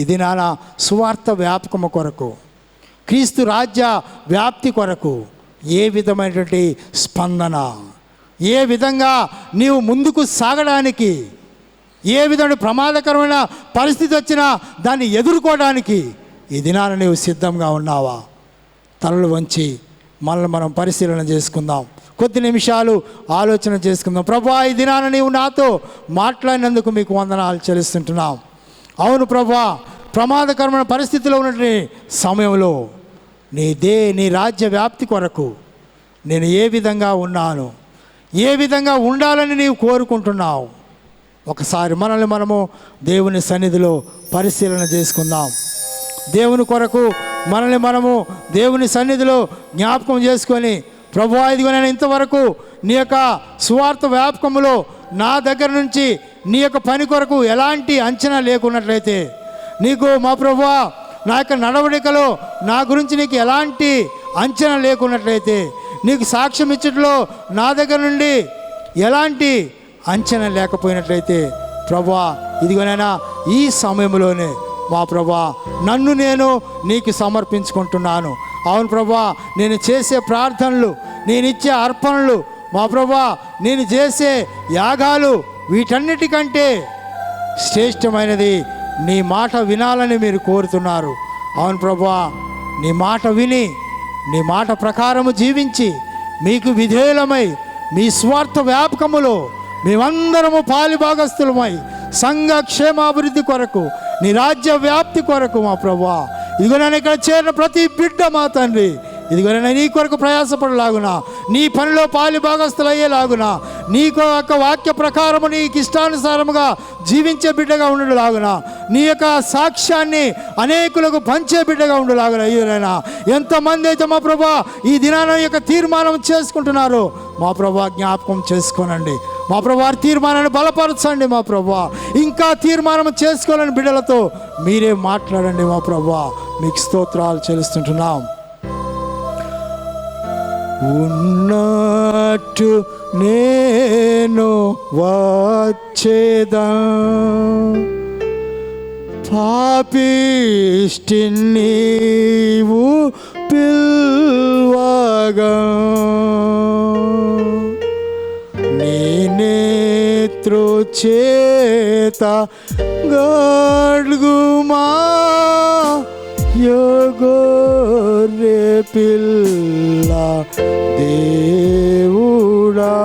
ఇది నాన్న సువార్త వ్యాపకము కొరకు, క్రీస్తు రాజ్య వ్యాప్తి కొరకు ఏ విధమైనటువంటి స్పందన, ఏ విధంగా నీవు ముందుకు సాగడానికి, ఏ విధమైన ప్రమాదకరమైన పరిస్థితి వచ్చినా దాన్ని ఎదుర్కోవడానికి ఈ దినాన నీవు సిద్ధంగా ఉన్నావా? తలలు వంచి మనల్ని మనం పరిశీలన చేసుకుందాం. కొద్ది నిమిషాలు ఆలోచన చేసుకుందాం. ప్రభువా, ఈ దినాన నీవు నాతో మాట్లాడినందుకు మీకు వందనాలు చెల్లిస్తుంటున్నాం. అవును ప్రభువా, ప్రమాదకరమైన పరిస్థితిలో ఉన్నటువంటి సమయంలో నీ రాజ్య వ్యాప్తి కొరకు నేను ఏ విధంగా ఉన్నాను, ఏ విధంగా ఉండాలని నీవు కోరుకుంటున్నావు? ఒకసారి మనల్ని మనము దేవుని సన్నిధిలో పరిశీలన చేసుకుందాం. దేవుని కొరకు మనల్ని మనము దేవుని సన్నిధిలో జ్ఞాపకం చేసుకొని, ప్రభువా, ఇదిగో నేను ఇంతవరకు నీ యొక్క సువార్త వ్యాపకములో నా దగ్గర నుంచి నీ యొక్క పని కొరకు ఎలాంటి అంచనా లేకున్నట్లయితే, నీకు మా ప్రభువా నా యొక్క నడవడికలో నా గురించి నీకు ఎలాంటి అంచనా లేకున్నట్లయితే, నీకు సాక్ష్యం ఇచ్చట్లో నా దగ్గర నుండి ఎలాంటి అంచనా లేకపోయినట్లయితే, ప్రభువా ఇదిగోనైనా ఈ సమయంలోనే మా ప్రభువా నన్ను నేను నీకు సమర్పించుకుంటున్నాను. అవును ప్రభువా, నేను చేసే ప్రార్థనలు, నేను ఇచ్చే అర్పణలు, మా ప్రభువా నేను చేసే యాగాలు, వీటన్నిటికంటే శ్రేష్టమైనది నీ మాట వినాలని మీరు కోరుతున్నారు. అవును ప్రభువా, నీ మాట విని నీ మాట ప్రకారము జీవించి మీకు విధేయులమై మీ స్వార్థ వ్యాపకములో మేమందరము పాలిభాగస్తులమై సంఘ క్షేమాభివృద్ధి కొరకు, నీ రాజ్య వ్యాప్తి కొరకు మా ప్రభువా, ఇదిగో నేను ఇక్కడ చేరిన ప్రతి బిడ్డ మా తండ్రి, ఇదిగో నేను నీ కొరకు ప్రయాసపడలాగునా, నీ పనిలో పాలిభాగస్తులు అయ్యేలాగునా, నీకు యొక్క వాక్య ప్రకారము నీకు ఇష్టానుసారముగా జీవించే బిడ్డగా ఉండేలాగునా, నీ యొక్క సాక్ష్యాన్ని అనేకులకు పంచే బిడ్డగా ఉండేలాగునా. అయ్యేనైనా ఎంతమంది అయితే మా ప్రభా ఈ దినాన యొక్క తీర్మానం చేసుకుంటున్నారో మా ప్రభా జ్ఞాపకం చేసుకోనండి. మా ప్రభా తీర్మానాన్ని బలపరచండి. మా ప్రభా ఇంకా తీర్మానం చేసుకోవాలని బిడ్డలతో మీరే మాట్లాడండి. మా ప్రభా మీకు స్తోత్రాలు చెల్లిస్తుంటున్నాం. ఉన్నట్టు నేను వచ్చేదా, పాపిష్టి నీవు పిల్వగా, నేనే చేత గడ్గుమా యొగొర్రె పిల్ల దేవుడా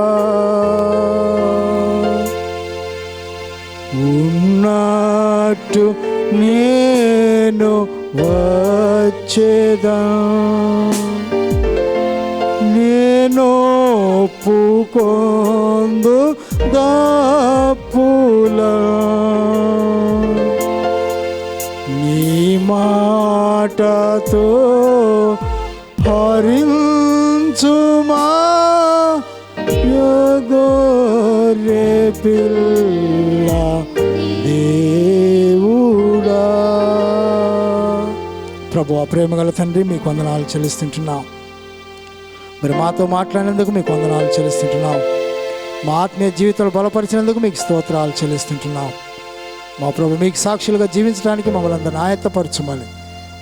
ఉన్నట్టు నేను వచ్చేదా నేను ఒప్పుకొందు దప్పుల నీ మాటతో హరించుమా యొగొర్రె పిల్ల దేవుడా. ప్రభువా, ప్రేమగల తండ్రి, మీకు వందనాలు చెల్లిస్తుంటున్నాం. మీరు మాతో మాట్లాడినందుకు మీకు వందనాలు చెల్లిస్తుంటున్నాం. మా ఆత్మీయ జీవితాలు బలపరిచినందుకు మీకు స్తోత్రాలు చెల్లిస్తుంటున్నాం. మా ప్రభు మీకు సాక్షులుగా జీవించడానికి మమ్మల్ని అందరిని ఆయత్తపరచమని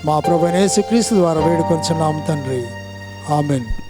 మా ప్రభు యేసుక్రీస్తు ద్వారా వేడుకొంచున్నాం తండ్రి. ఆమెన్.